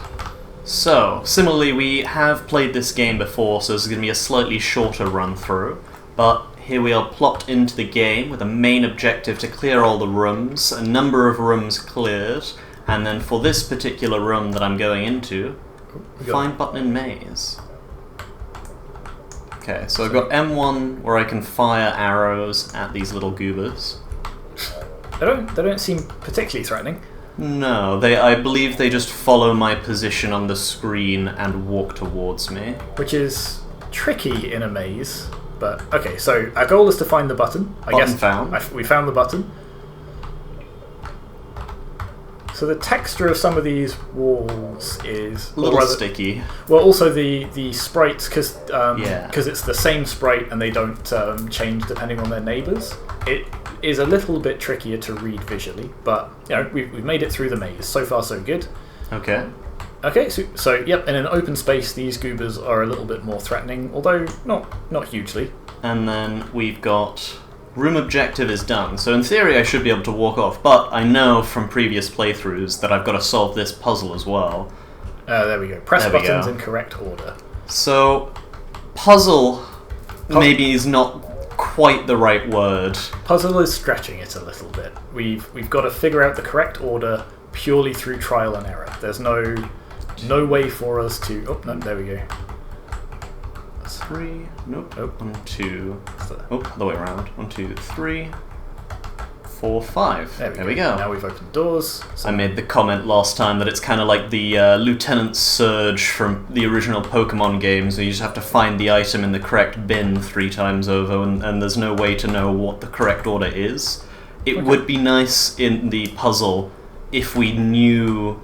So, similarly, we have played this game before, so this is going to be a slightly shorter run through, but here we are plopped into the game with a main objective to clear all the rooms, a number of rooms cleared, and then for this particular room that I'm going into, find button in maze. Okay, so I've got M1 where I can fire arrows at these little goobers. They don't seem particularly threatening. No, I believe they just follow my position on the screen and walk towards me. Which is tricky in a maze, but okay, so our goal is to find the button. Button found. We found the button. So the texture of some of these walls is a little sticky. Well, also the sprites, because it's the same sprite and they don't change depending on their neighbours. It is a little bit trickier to read visually, but we've made it through the maze. So far, so good. Okay. Okay, so yep, in an open space, these goobers are a little bit more threatening, although not hugely. And then we've got room objective is done. So in theory I should be able to walk off, but I know from previous playthroughs that I've got to solve this puzzle as well. There we go. Press There we buttons go. in correct order. So, puzzle maybe is not quite the right word. Puzzle is stretching it a little bit. We've got to figure out the correct order purely through trial and error. There's no way for us to... Oh, no, there we go. 3, nope, Nope. 1, 2, the way around. 1, 2, 3, 4, 5. There we go. Now we've opened doors. I made the comment last time that it's kind of like the Lieutenant Surge from the original Pokemon games, where you just have to find the item in the correct bin 3 times over, and there's no way to know what the correct order is. It would be nice in the puzzle if we knew...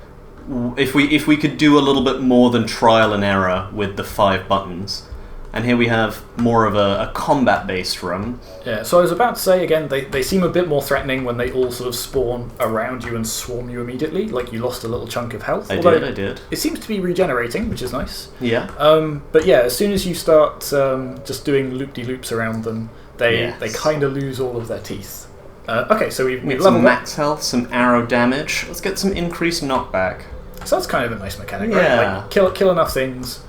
If we could do a little bit more than trial and error with the 5 buttons. And here we have more of a combat-based room. Yeah, so I was about to say, again, they seem a bit more threatening when they all sort of spawn around you and swarm you immediately, like you lost a little chunk of health. I did. It seems to be regenerating, which is nice. Yeah. But yeah, as soon as you start just doing loop-de-loops around them, they kind of lose all of their teeth. Okay, so we've Get leveled some up. max health, some arrow damage. Let's get some increased knockback. So that's kind of a nice mechanic, Yeah. right? Like, kill enough things,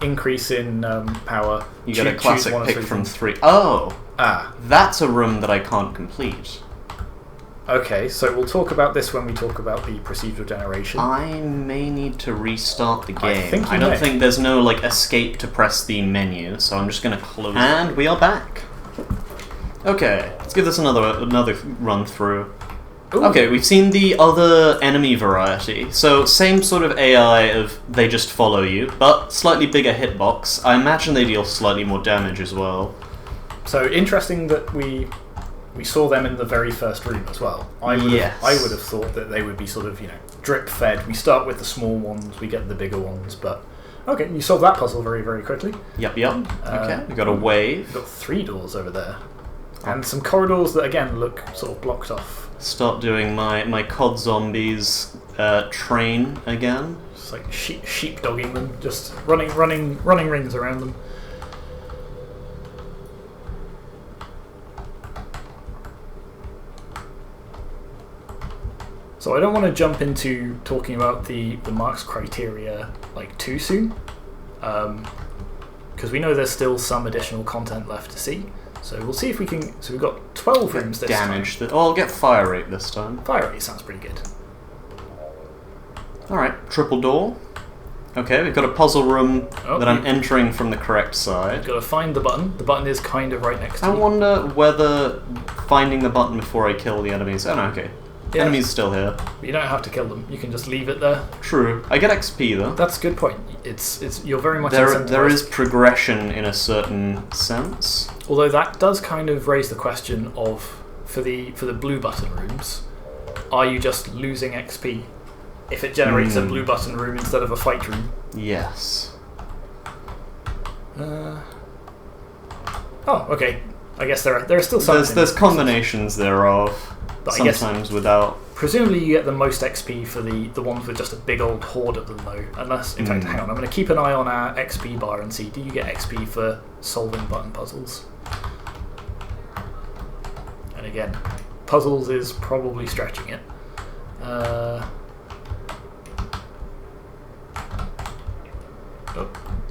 increase in power. You get a choose classic one of pick 3 from things. 3. Oh! Ah, That's a room that I can't complete. okay, so we'll talk about this when we talk about the procedural generation. I may need to restart the I game. think you I don't may. think there's no like escape to press the menu, so I'm just gonna close it. And we are back. Okay, let's give this another run through. Ooh. Okay, we've seen the other enemy variety. So same sort of AI of they just follow you, but slightly bigger hitbox. I imagine they deal slightly more damage as well. So interesting that we saw them in the very first room as well. I would have thought that they would be sort of, drip fed. We start with the small ones, we get the bigger ones, but okay, you solved that puzzle very, very quickly. Yep. Okay, we got a wave. We've got 3 doors over there. And some corridors that again look sort of blocked off. Start doing my COD zombies train again. It's like sheepdogging them, just running rings around them. So I don't want to jump into talking about the marks criteria like too soon, because we know there's still some additional content left to see. So we'll see if we can. So we've got 12 rooms this Damage. time. I'll get fire rate this time. Fire rate sounds pretty good. Alright, triple door. Okay, we've got a puzzle room Oh, that I'm entering from the correct side. Got to find the button. The button is kind of right next to I you. wonder whether finding the button before I kill the enemies... Oh no, okay. Yeah. Enemies still here. But you don't have to kill them. You can just leave it there. True. I get XP though. That's a good point. It's you're very much There incentivized. is progression in a certain sense. Although that does kind of raise the question of for the blue button rooms, are you just losing XP if it generates a blue button room instead of a fight room? Yes. Oh, okay. I guess there are still some. There's combinations thereof. But I guess sometimes without. presumably you get the most XP for the ones with just a big old horde of them, though. Unless, in fact, hang on, I'm going to keep an eye on our XP bar and see, do you get XP for solving button puzzles? And again, puzzles is probably stretching it.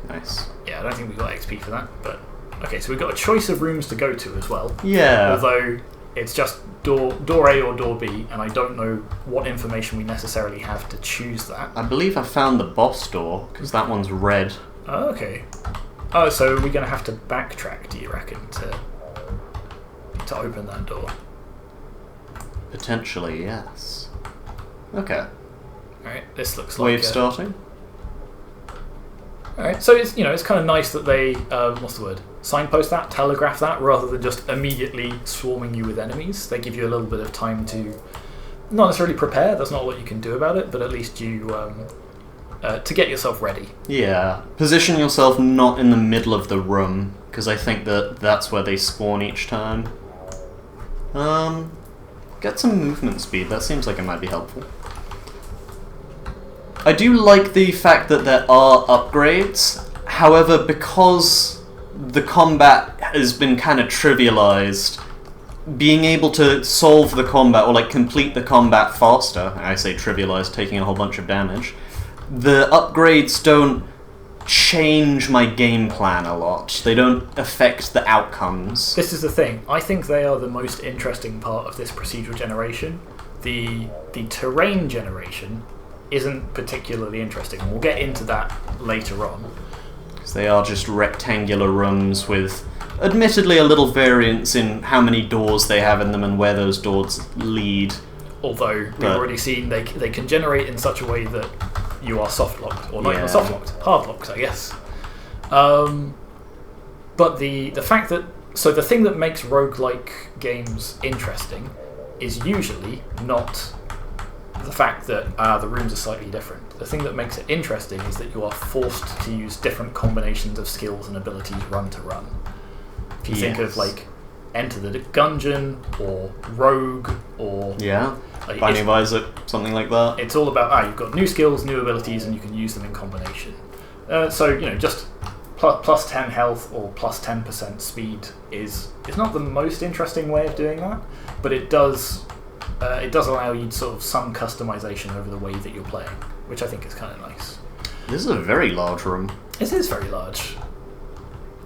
Nice. Yeah, I don't think we got XP for that, but okay, so we've got a choice of rooms to go to as well. Yeah. Although it's just door A or door B, and I don't know what information we necessarily have to choose that. I believe I found the boss door, because that one's red. Oh, okay. Oh, so we're going to have to backtrack, do you reckon, to open that door? Potentially, yes. Okay. Alright, this looks like Wave starting. Alright, so it's it's kind of nice that they what's the word? Signpost that, telegraph that, rather than just immediately swarming you with enemies. They give you a little bit of time to not necessarily prepare. That's not what you can do about it, but at least you to get yourself ready. Yeah. Position yourself not in the middle of the room, because I think that's where they spawn each time. Get some movement speed. That seems like it might be helpful. I do like the fact that there are upgrades. However, because the combat has been kind of trivialized, being able to solve the combat or like complete the combat faster. I say trivialize, taking a whole bunch of damage. The upgrades don't change my game plan a lot. They don't affect the outcomes. This is the thing. I think they are the most interesting part of this procedural generation. The terrain generation isn't particularly interesting. We'll get into that later on. Because they are just rectangular rooms with, admittedly, a little variance in how many doors they have in them and where those doors lead. Although we've already seen they can generate in such a way that you are soft locked, or not even soft locked, hard locked, I guess. But the fact that the thing that makes roguelike games interesting is usually not the fact that the rooms are slightly different. The thing that makes it interesting is that you are forced to use different combinations of skills and abilities run to run. If you think of like Enter the Gungeon or Rogue or Binding of Isaac, something like that. It's all about you've got new skills, new abilities, and you can use them in combination. So just plus 10 health or plus 10% speed is not the most interesting way of doing that, but it does allow you sort of some customization over the way that you're playing, which I think is kind of nice. This is a very large room. It is very large.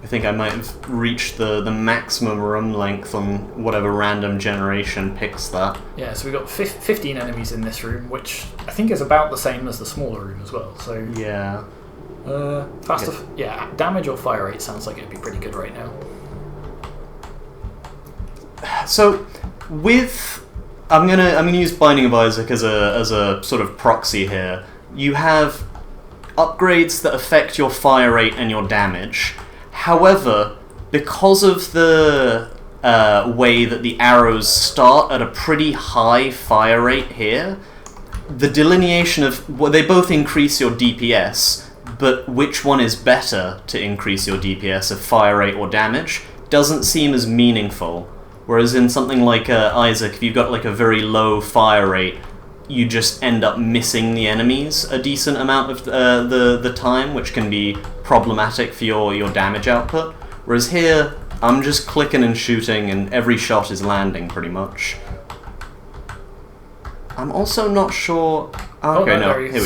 I think I might have reached the maximum room length on whatever random generation picks that. Yeah, so we've got 15 enemies in this room, which I think is about the same as the smaller room as well. So yeah. Faster. Yeah, damage or fire rate sounds like it'd be pretty good right now. So with I'm gonna use Binding of Isaac as a sort of proxy here. You have upgrades that affect your fire rate and your damage. However, because of the way that the arrows start at a pretty high fire rate here, the delineation of they both increase your DPS, but which one is better to increase your DPS of fire rate or damage doesn't seem as meaningful. Whereas in something like Isaac, if you've got like a very low fire rate, you just end up missing the enemies a decent amount of the time, which can be problematic for your damage output. Whereas here, I'm just clicking and shooting, and every shot is landing pretty much. I'm also not sure. Here we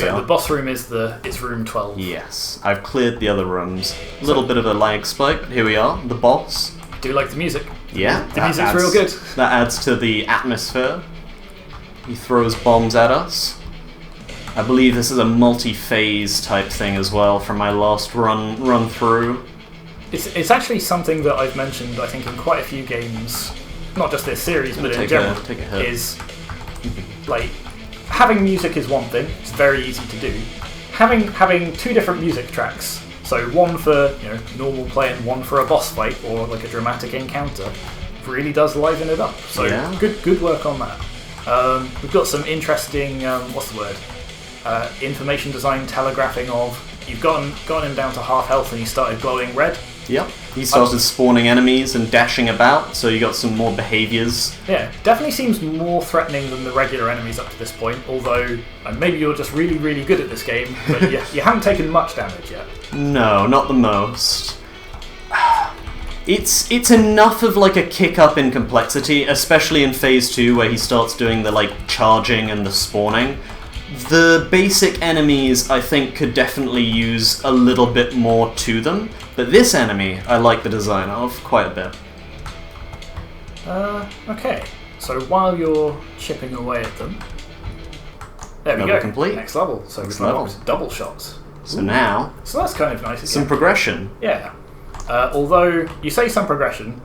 are. The boss room is room 12. Yes, I've cleared the other rooms. A little bit of a lag spike, but here we are. The boss. I do like the music. Yeah, the music's real good. That adds to the atmosphere. He throws bombs at us. I believe this is a multi-phase type thing as well from my last run through. It's actually something that I've mentioned, I think, in quite a few games, not just this series, but in general, is like having music is one thing. It's very easy to do. Having two different music tracks, so one for normal play and one for a boss fight or like a dramatic encounter, really does liven it up. So good work on that. We've got some interesting, information design telegraphing of, you've gotten him down to half health and he started glowing red. Yep, he started spawning enemies and dashing about, so you got some more behaviours. Yeah, definitely seems more threatening than the regular enemies up to this point, although maybe you're just really, really good at this game, but you haven't taken much damage yet. No, not the most. It's enough of like a kick up in complexity, especially in phase 2 where he starts doing the like charging and the spawning. The basic enemies I think could definitely use a little bit more to them, but this enemy I like the design of quite a bit. Okay, so while you're chipping away at them, there we Level go. complete. Next level. So we've got double shots. So now, so that's kind of nice. Some progression. Yeah. Although you say some progression,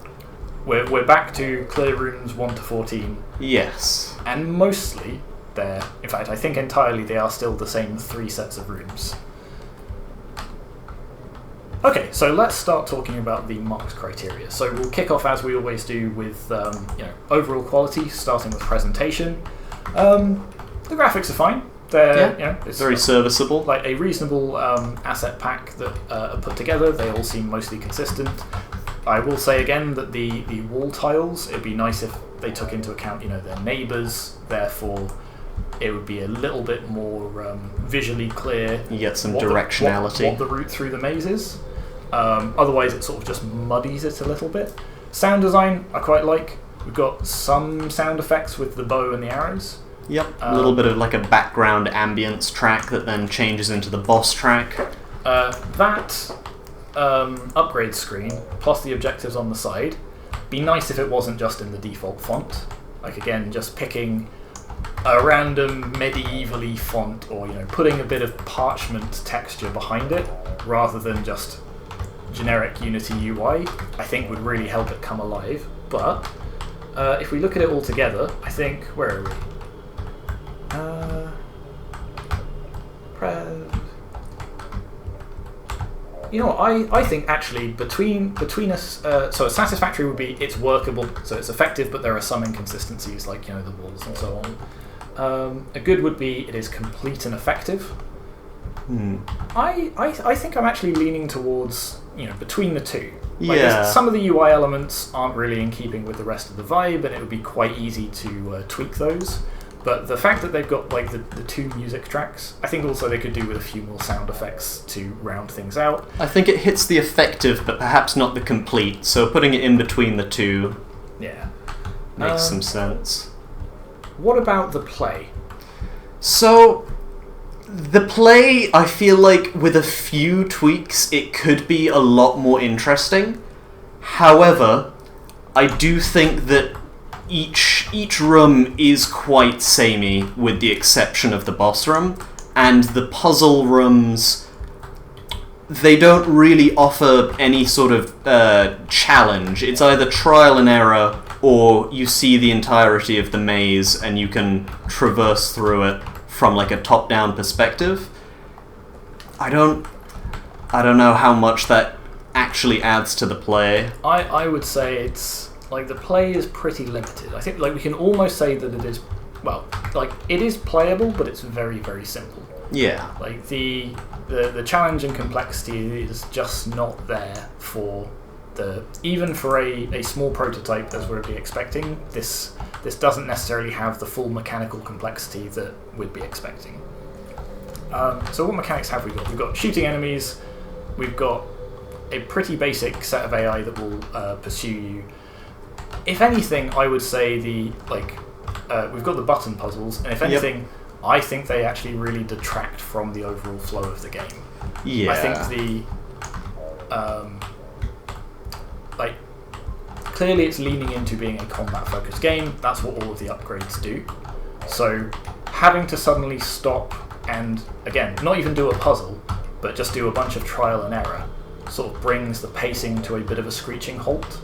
we're back to clear rooms 1 to 14. Yes. And mostly in fact I think entirely they are still the same 3 sets of rooms. Okay, so let's start talking about the marked criteria. So we'll kick off as we always do with overall quality, starting with presentation. The graphics are fine. They're it's very serviceable. Like a reasonable asset pack that are put together. They all seem mostly consistent. I will say again that the wall tiles, it'd be nice if they took into account their neighbours. Therefore, it would be a little bit more visually clear. You get some directionality. What the route through the maze is. Otherwise, it sort of just muddies it a little bit. Sound design, I quite like. We've got some sound effects with the bow and the arrows. Yep, a little bit of like a background ambience track that then changes into the boss track. That upgrade screen, plus the objectives on the side, be nice if it wasn't just in the default font. Like again, just picking a random medievally font, or putting a bit of parchment texture behind it, rather than just generic Unity UI, I think would really help it come alive. But if we look at it all together, I think, where are we? I think actually between us, so a satisfactory would be it's workable, so it's effective, but there are some inconsistencies like the walls and so on. A good would be it is complete and effective. I think I'm actually leaning towards between the two. Some of the UI elements aren't really in keeping with the rest of the vibe, and it would be quite easy to tweak those. But the fact that they've got like the two music tracks, I think also they could do with a few more sound effects to round things out. I think it hits the effective, but perhaps not the complete. So putting it in between the two, makes some sense. What about the play? So the play, I feel like with a few tweaks, it could be a lot more interesting. However, I do think that each room is quite samey, with the exception of the boss room, and the puzzle rooms, they don't really offer any sort of challenge. It's either trial and error, or you see the entirety of the maze and you can traverse through it from like a top-down perspective. I don't know how much that actually adds to the play. I would say it's like the play is pretty limited. I think like we can almost say that it is, well, like it is playable, but it's very, very simple. Yeah. Like the challenge and complexity is just not there for even for a small prototype as we'd be expecting. This doesn't necessarily have the full mechanical complexity that we'd be expecting. So what mechanics have we got? We've got shooting enemies. We've got a pretty basic set of AI that will pursue you. If anything, I would say we've got the button puzzles, and if anything, I think they actually really detract from the overall flow of the game. Yeah. I think clearly it's leaning into being a combat-focused game. That's what all of the upgrades do. So having to suddenly stop and, again, not even do a puzzle, but just do a bunch of trial and error, sort of brings the pacing to a bit of a screeching halt.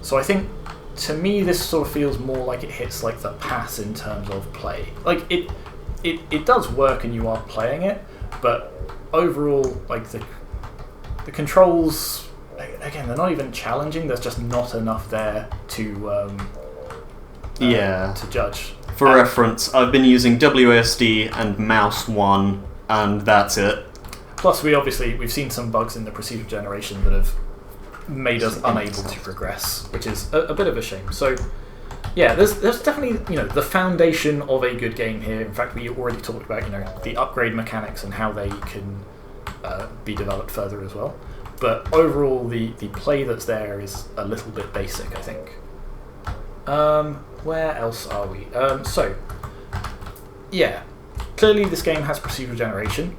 So I think, to me, this sort of feels more like it hits like the pass in terms of play. Like it does work and you are playing it, but overall, like the controls, again, they're not even challenging. There's just not enough there to judge. For reference, I've been using WASD and mouse 1, and that's it. Plus, we've seen some bugs in the procedural generation that have made us unable to progress, which is a bit of a shame. So, yeah, there's definitely the foundation of a good game here. In fact, we already talked about the upgrade mechanics and how they can be developed further as well. But overall, the play that's there is a little bit basic, I think. Where else are we? Clearly this game has procedural generation,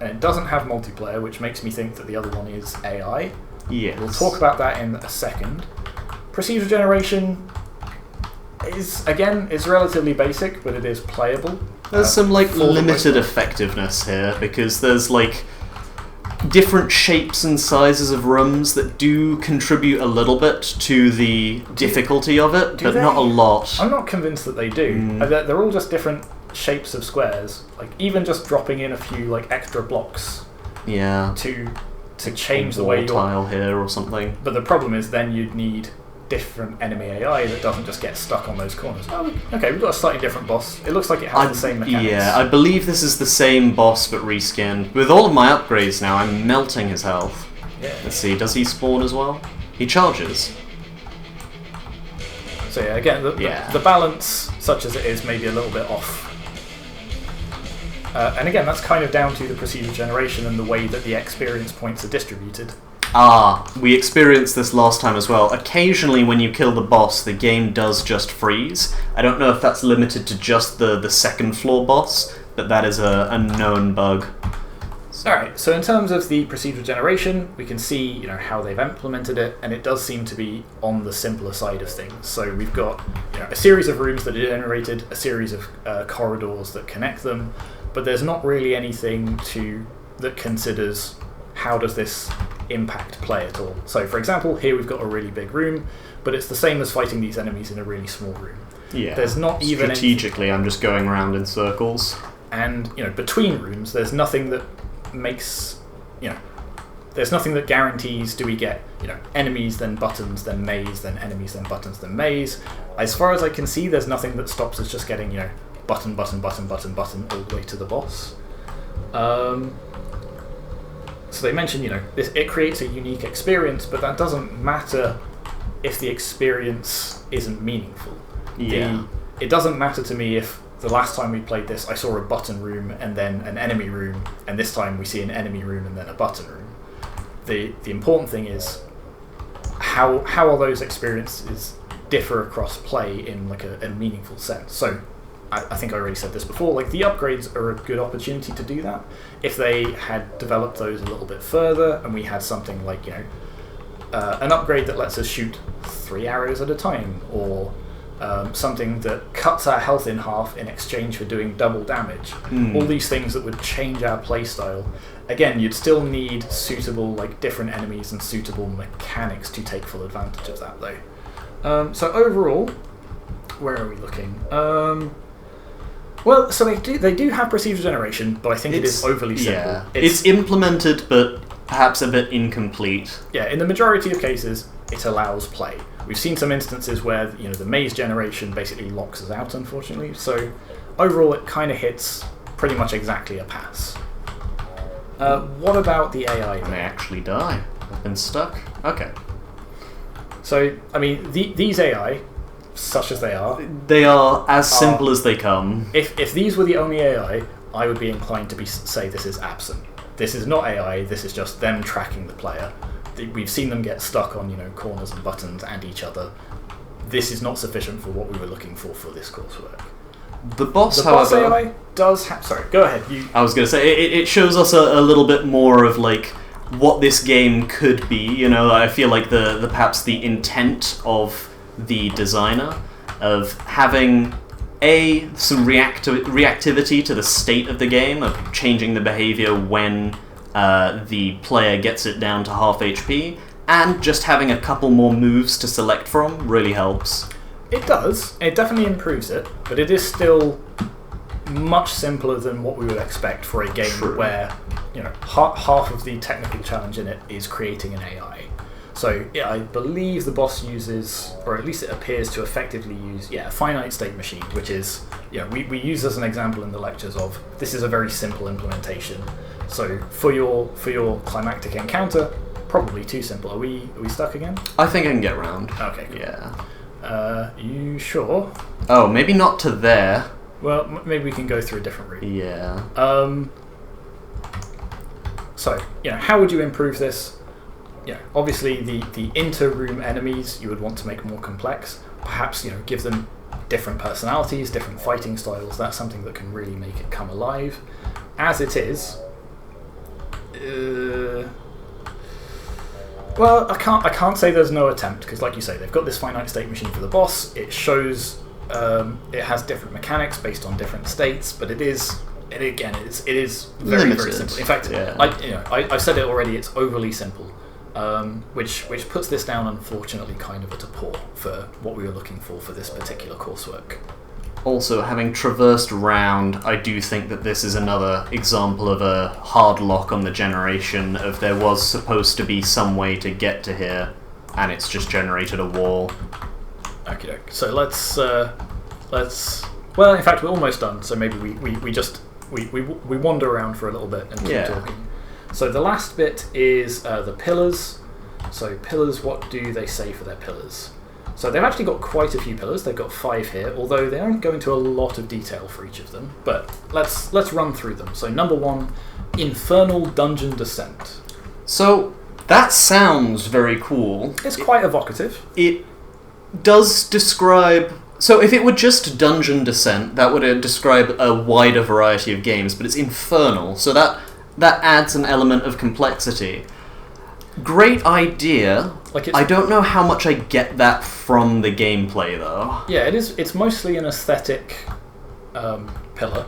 and it doesn't have multiplayer, which makes me think that the other one is AI. Yes. We'll talk about that in a second. Procedural generation is relatively basic, but it is playable. There's some limited effectiveness here, because there's different shapes and sizes of rooms that do contribute a little bit to the difficulty of it, but not a lot. I'm not convinced that they do. They're all just different shapes of squares. Like even just dropping in a few extra blocks. Yeah. To change the way you're tile here or something. But the problem is then you'd need different enemy AI that doesn't just get stuck on those corners. Oh, okay, we've got a slightly different boss. It looks like it has the same mechanics. Yeah, I believe this is the same boss but reskinned. With all of my upgrades now, I'm melting his health. Yeah. Let's see, does he spawn as well? He charges. So yeah, again, the balance, such as it is, may be a little bit off. And again, that's kind of down to the procedural generation and the way that the experience points are distributed. We experienced this last time as well. Occasionally when you kill the boss, the game does just freeze. I don't know if that's limited to just the second floor boss, but that is a known bug. Alright, so in terms of the procedural generation, we can see how they've implemented it, and it does seem to be on the simpler side of things. So we've got a series of rooms that are generated, a series of corridors that connect them, but there's not really anything that considers how does this impact play at all. So for example, here we've got a really big room, but it's the same as fighting these enemies in a really small room. Yeah. There's not even strategically, I'm just going around in circles. And between rooms, there's nothing that makes there's nothing that guarantees do we get enemies then buttons then maze then enemies then buttons then maze. As far as I can see, there's nothing that stops us just getting button button button button button all the way to the boss. So they mentioned it creates a unique experience, but that doesn't matter if the experience isn't meaningful. It doesn't matter to me if the last time we played this, I saw a button room and then an enemy room, and this time we see an enemy room and then a button room. The important thing is how all those experiences differ across play in a meaningful sense. So I think I already said this before, the upgrades are a good opportunity to do that. If they had developed those a little bit further and we had something like an upgrade that lets us shoot 3 arrows at a time, or something that cuts our health in half in exchange for doing double damage. All these things that would change our playstyle. Again, you'd still need suitable different enemies and suitable mechanics to take full advantage of that, though. So overall, where are we looking? Well, so they do have procedural generation, but I think it is overly simple. Yeah. It's implemented, but perhaps a bit incomplete. Yeah, in the majority of cases, it allows play. We've seen some instances where the maze generation basically locks us out, unfortunately. So overall, it kind of hits pretty much exactly a pass. What about the AI? They actually die. I've been stuck. Okay. So I mean, these AI, such as they are as simple as they come. If these were the only AI, I would be inclined to say this is absent. This is not AI. This is just them tracking the player. We've seen them get stuck on corners and buttons and each other. This is not sufficient for what we were looking for this coursework. The boss, the however, boss AI does have... Sorry, go ahead. I was going to say, it shows us a little bit more of what this game could be. I feel like perhaps the intent of the designer of having some reactivity to the state of the game, of changing the behavior when the player gets it down to half HP, and just having a couple more moves to select from really helps. It does. It definitely improves it, but it is still much simpler than what we would expect for a game where half of the technical challenge in it is creating an AI. So yeah, I believe the boss uses, or at least it appears to effectively use, a finite state machine, which is we use as an example in the lectures of this is a very simple implementation. So for your climactic encounter, probably too simple. Are we stuck again? I think I can get around. Okay, cool. Yeah. You sure? Oh, maybe not to there. Well, maybe we can go through a different route. Yeah. So how would you improve this? Obviously the inter-room enemies you would want to make more complex. Perhaps give them different personalities, different fighting styles. That's something that can really make it come alive. As it is, well, I can't say there's no attempt, because like you say, they've got this finite state machine for the boss. It shows it has different mechanics based on different states, but it is very limited. very simple. In fact, I've said it already. It's overly simple, which puts this down, unfortunately, kind of at a poor for what we were looking for this particular coursework. Also, having traversed around, I do think that this is another example of a hard lock on the generation of there was supposed to be some way to get to here, and it's just generated a wall. Okie doke. So let's well, in fact, we're almost done, so maybe we wander around for a little bit and keep talking. So the last bit is the pillars. So pillars, what do they say for their pillars? So they've actually got quite a few pillars. They've got 5 here, although they don't go into a lot of detail for each of them. But let's run through them. So number 1, Infernal Dungeon Descent. So That sounds very cool. It's quite evocative. It does describe... So if it were just Dungeon Descent, that would describe a wider variety of games, but it's Infernal, so that adds an element of complexity. Great idea. I don't know how much I get that from the gameplay, though. Yeah, it is. It's mostly an aesthetic pillar,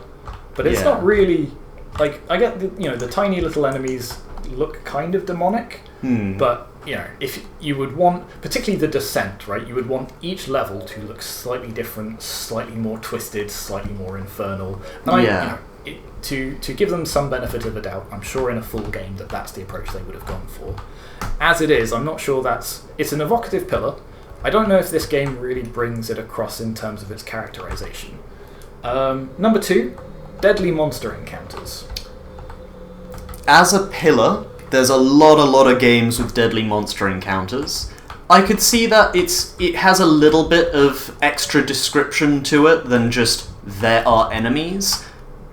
but it's not really... Like, I get the tiny little enemies look kind of demonic, but if you would want, particularly the Descent, right? You would want each level to look slightly different, slightly more twisted, slightly more infernal. And to give them some benefit of the doubt, I'm sure in a full game that's the approach they would have gone for. As it is, I'm not sure it's an evocative pillar. I don't know if this game really brings it across in terms of its characterization. Number 2, deadly monster encounters. As a pillar, there's a lot of games with deadly monster encounters. I could see that it has a little bit of extra description to it than just there are enemies,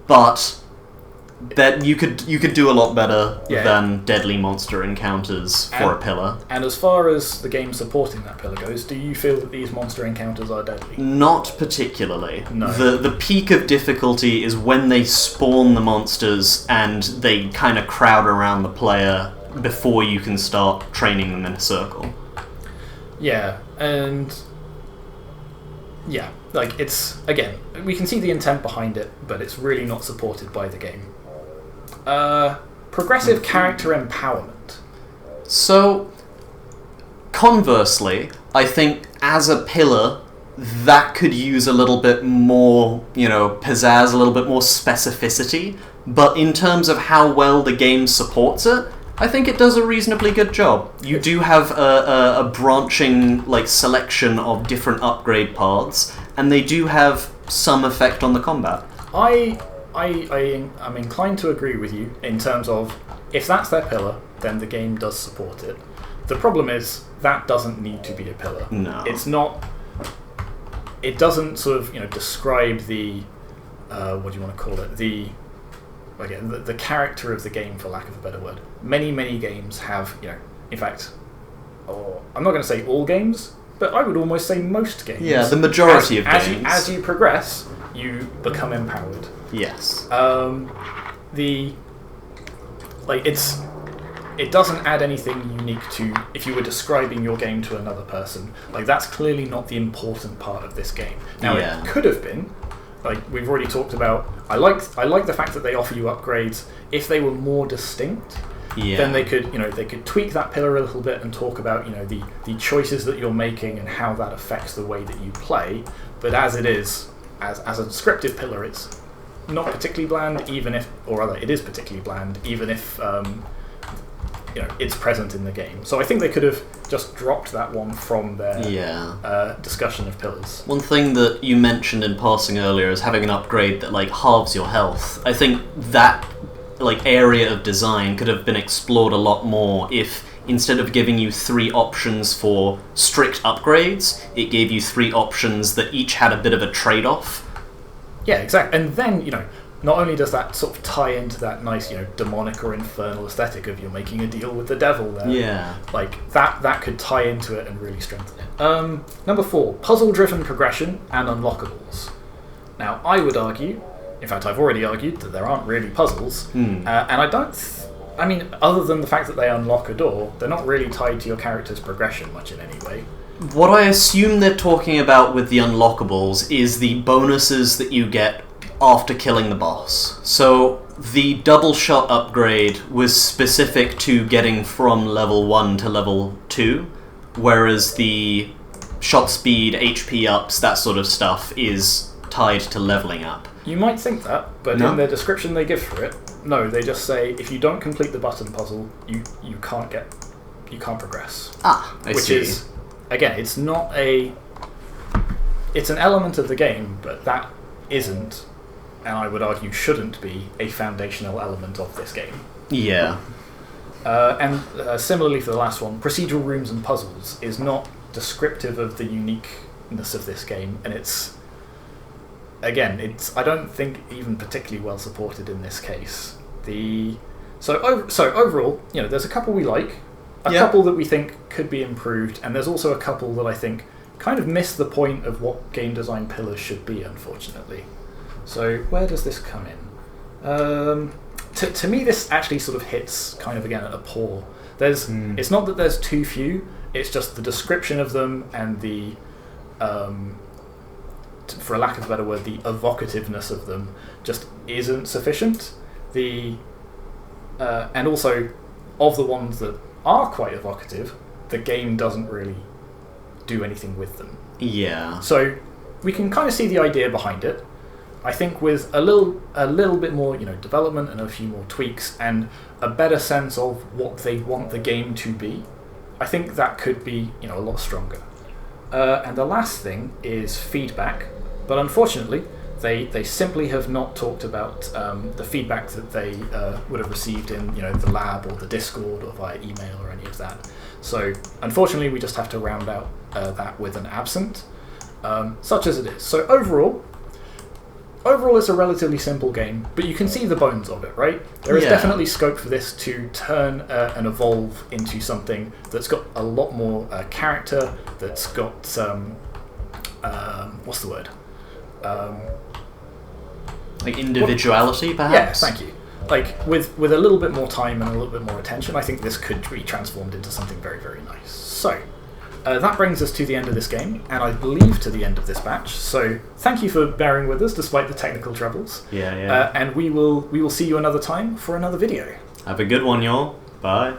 but that you could do a lot better than deadly monster encounters for a pillar. And as far as the game supporting that pillar goes, do you feel that these monster encounters are deadly? Not particularly. No. The peak of difficulty is when they spawn the monsters and they kind of crowd around the player before you can start training them in a circle. Yeah, and... Yeah, like, it's... Again, we can see the intent behind it, but it's really not supported by the game. Progressive character empowerment. So, conversely, I think as a pillar, that could use a little bit more, pizzazz, a little bit more specificity, but in terms of how well the game supports it, I think it does a reasonably good job. You do have a branching selection of different upgrade paths, and they do have some effect on the combat. I'm inclined to agree with you in terms of, if that's their pillar, then the game does support it. The problem is, that doesn't need to be a pillar. No. It's not... It doesn't sort of, describe the... what do you want to call it? The character of the game, for lack of a better word. Many games have, in fact... I'm not going to say all games, but I would almost say most games. Yeah, the majority of games. As you progress, you become empowered. Yes. It doesn't add anything unique to if you were describing your game to another person. That's clearly not the important part of this game. Now, it could have been. We've already talked about. I like the fact that they offer you upgrades. If they were more distinct, then they could tweak that pillar a little bit and talk about the choices that you're making and how that affects the way that you play. But as it is, as a descriptive pillar, it's not particularly bland, it is particularly bland, even if it's present in the game. So I think they could have just dropped that one from their discussion of pillars. One thing that you mentioned in passing earlier is having an upgrade that halves your health. I think that area of design could have been explored a lot more if, instead of giving you 3 options for strict upgrades, it gave you 3 options that each had a bit of a trade-off. Yeah, exactly. And then, not only does that sort of tie into that nice, demonic or infernal aesthetic of you're making a deal with the devil there. Yeah. That could tie into it and really strengthen it. Number 4, puzzle-driven progression and unlockables. Now, I would argue, in fact, I've already argued that there aren't really puzzles, and I don't... other than the fact that they unlock a door, they're not really tied to your character's progression much in any way. What I assume they're talking about with the unlockables is the bonuses that you get after killing the boss. So the double shot upgrade was specific to getting from level 1 to level 2, whereas the shot speed, HP ups, that sort of stuff is tied to leveling up. You might think that, but in the description they give for it, no, they just say if you don't complete the button puzzle, you can't progress. I see. Which is, again, it's not it's an element of the game, but that isn't, and I would argue shouldn't be, a foundational element of this game. Yeah. And similarly for the last one, procedural rooms and puzzles is not descriptive of the uniqueness of this game, and it's I don't think even particularly well supported in this case. So overall, there's a couple we like. a couple that we think could be improved, and there's also a couple that I think kind of miss the point of what game design pillars should be, unfortunately. So where does this come in? To me, this actually sort of hits kind of again at a poor. It's not that there's too few, it's just the description of them and the, for a lack of a better word, the evocativeness of them just isn't sufficient. And also, of the ones that are quite evocative, the game doesn't really do anything with them. Yeah. So we can kind of see the idea behind it. I think with a little bit more, development and a few more tweaks and a better sense of what they want the game to be, I think that could be, a lot stronger. And the last thing is feedback, but unfortunately, they simply have not talked about the feedback that they would have received in, the lab or the Discord or via email or any of that. So unfortunately, we just have to round out that with an absent, such as it is. So overall, it's a relatively simple game, but you can see the bones of it, right? There is definitely scope for this to turn and evolve into something that's got a lot more character, that's got what's the word? Like individuality, perhaps? Yes, thank you. Like, with a little bit more time and a little bit more attention, I think this could be transformed into something very, very nice. So, that brings us to the end of this game, and I believe to the end of this batch. So, thank you for bearing with us despite the technical troubles. Yeah. And we will see you another time for another video. Have a good one, y'all. Bye.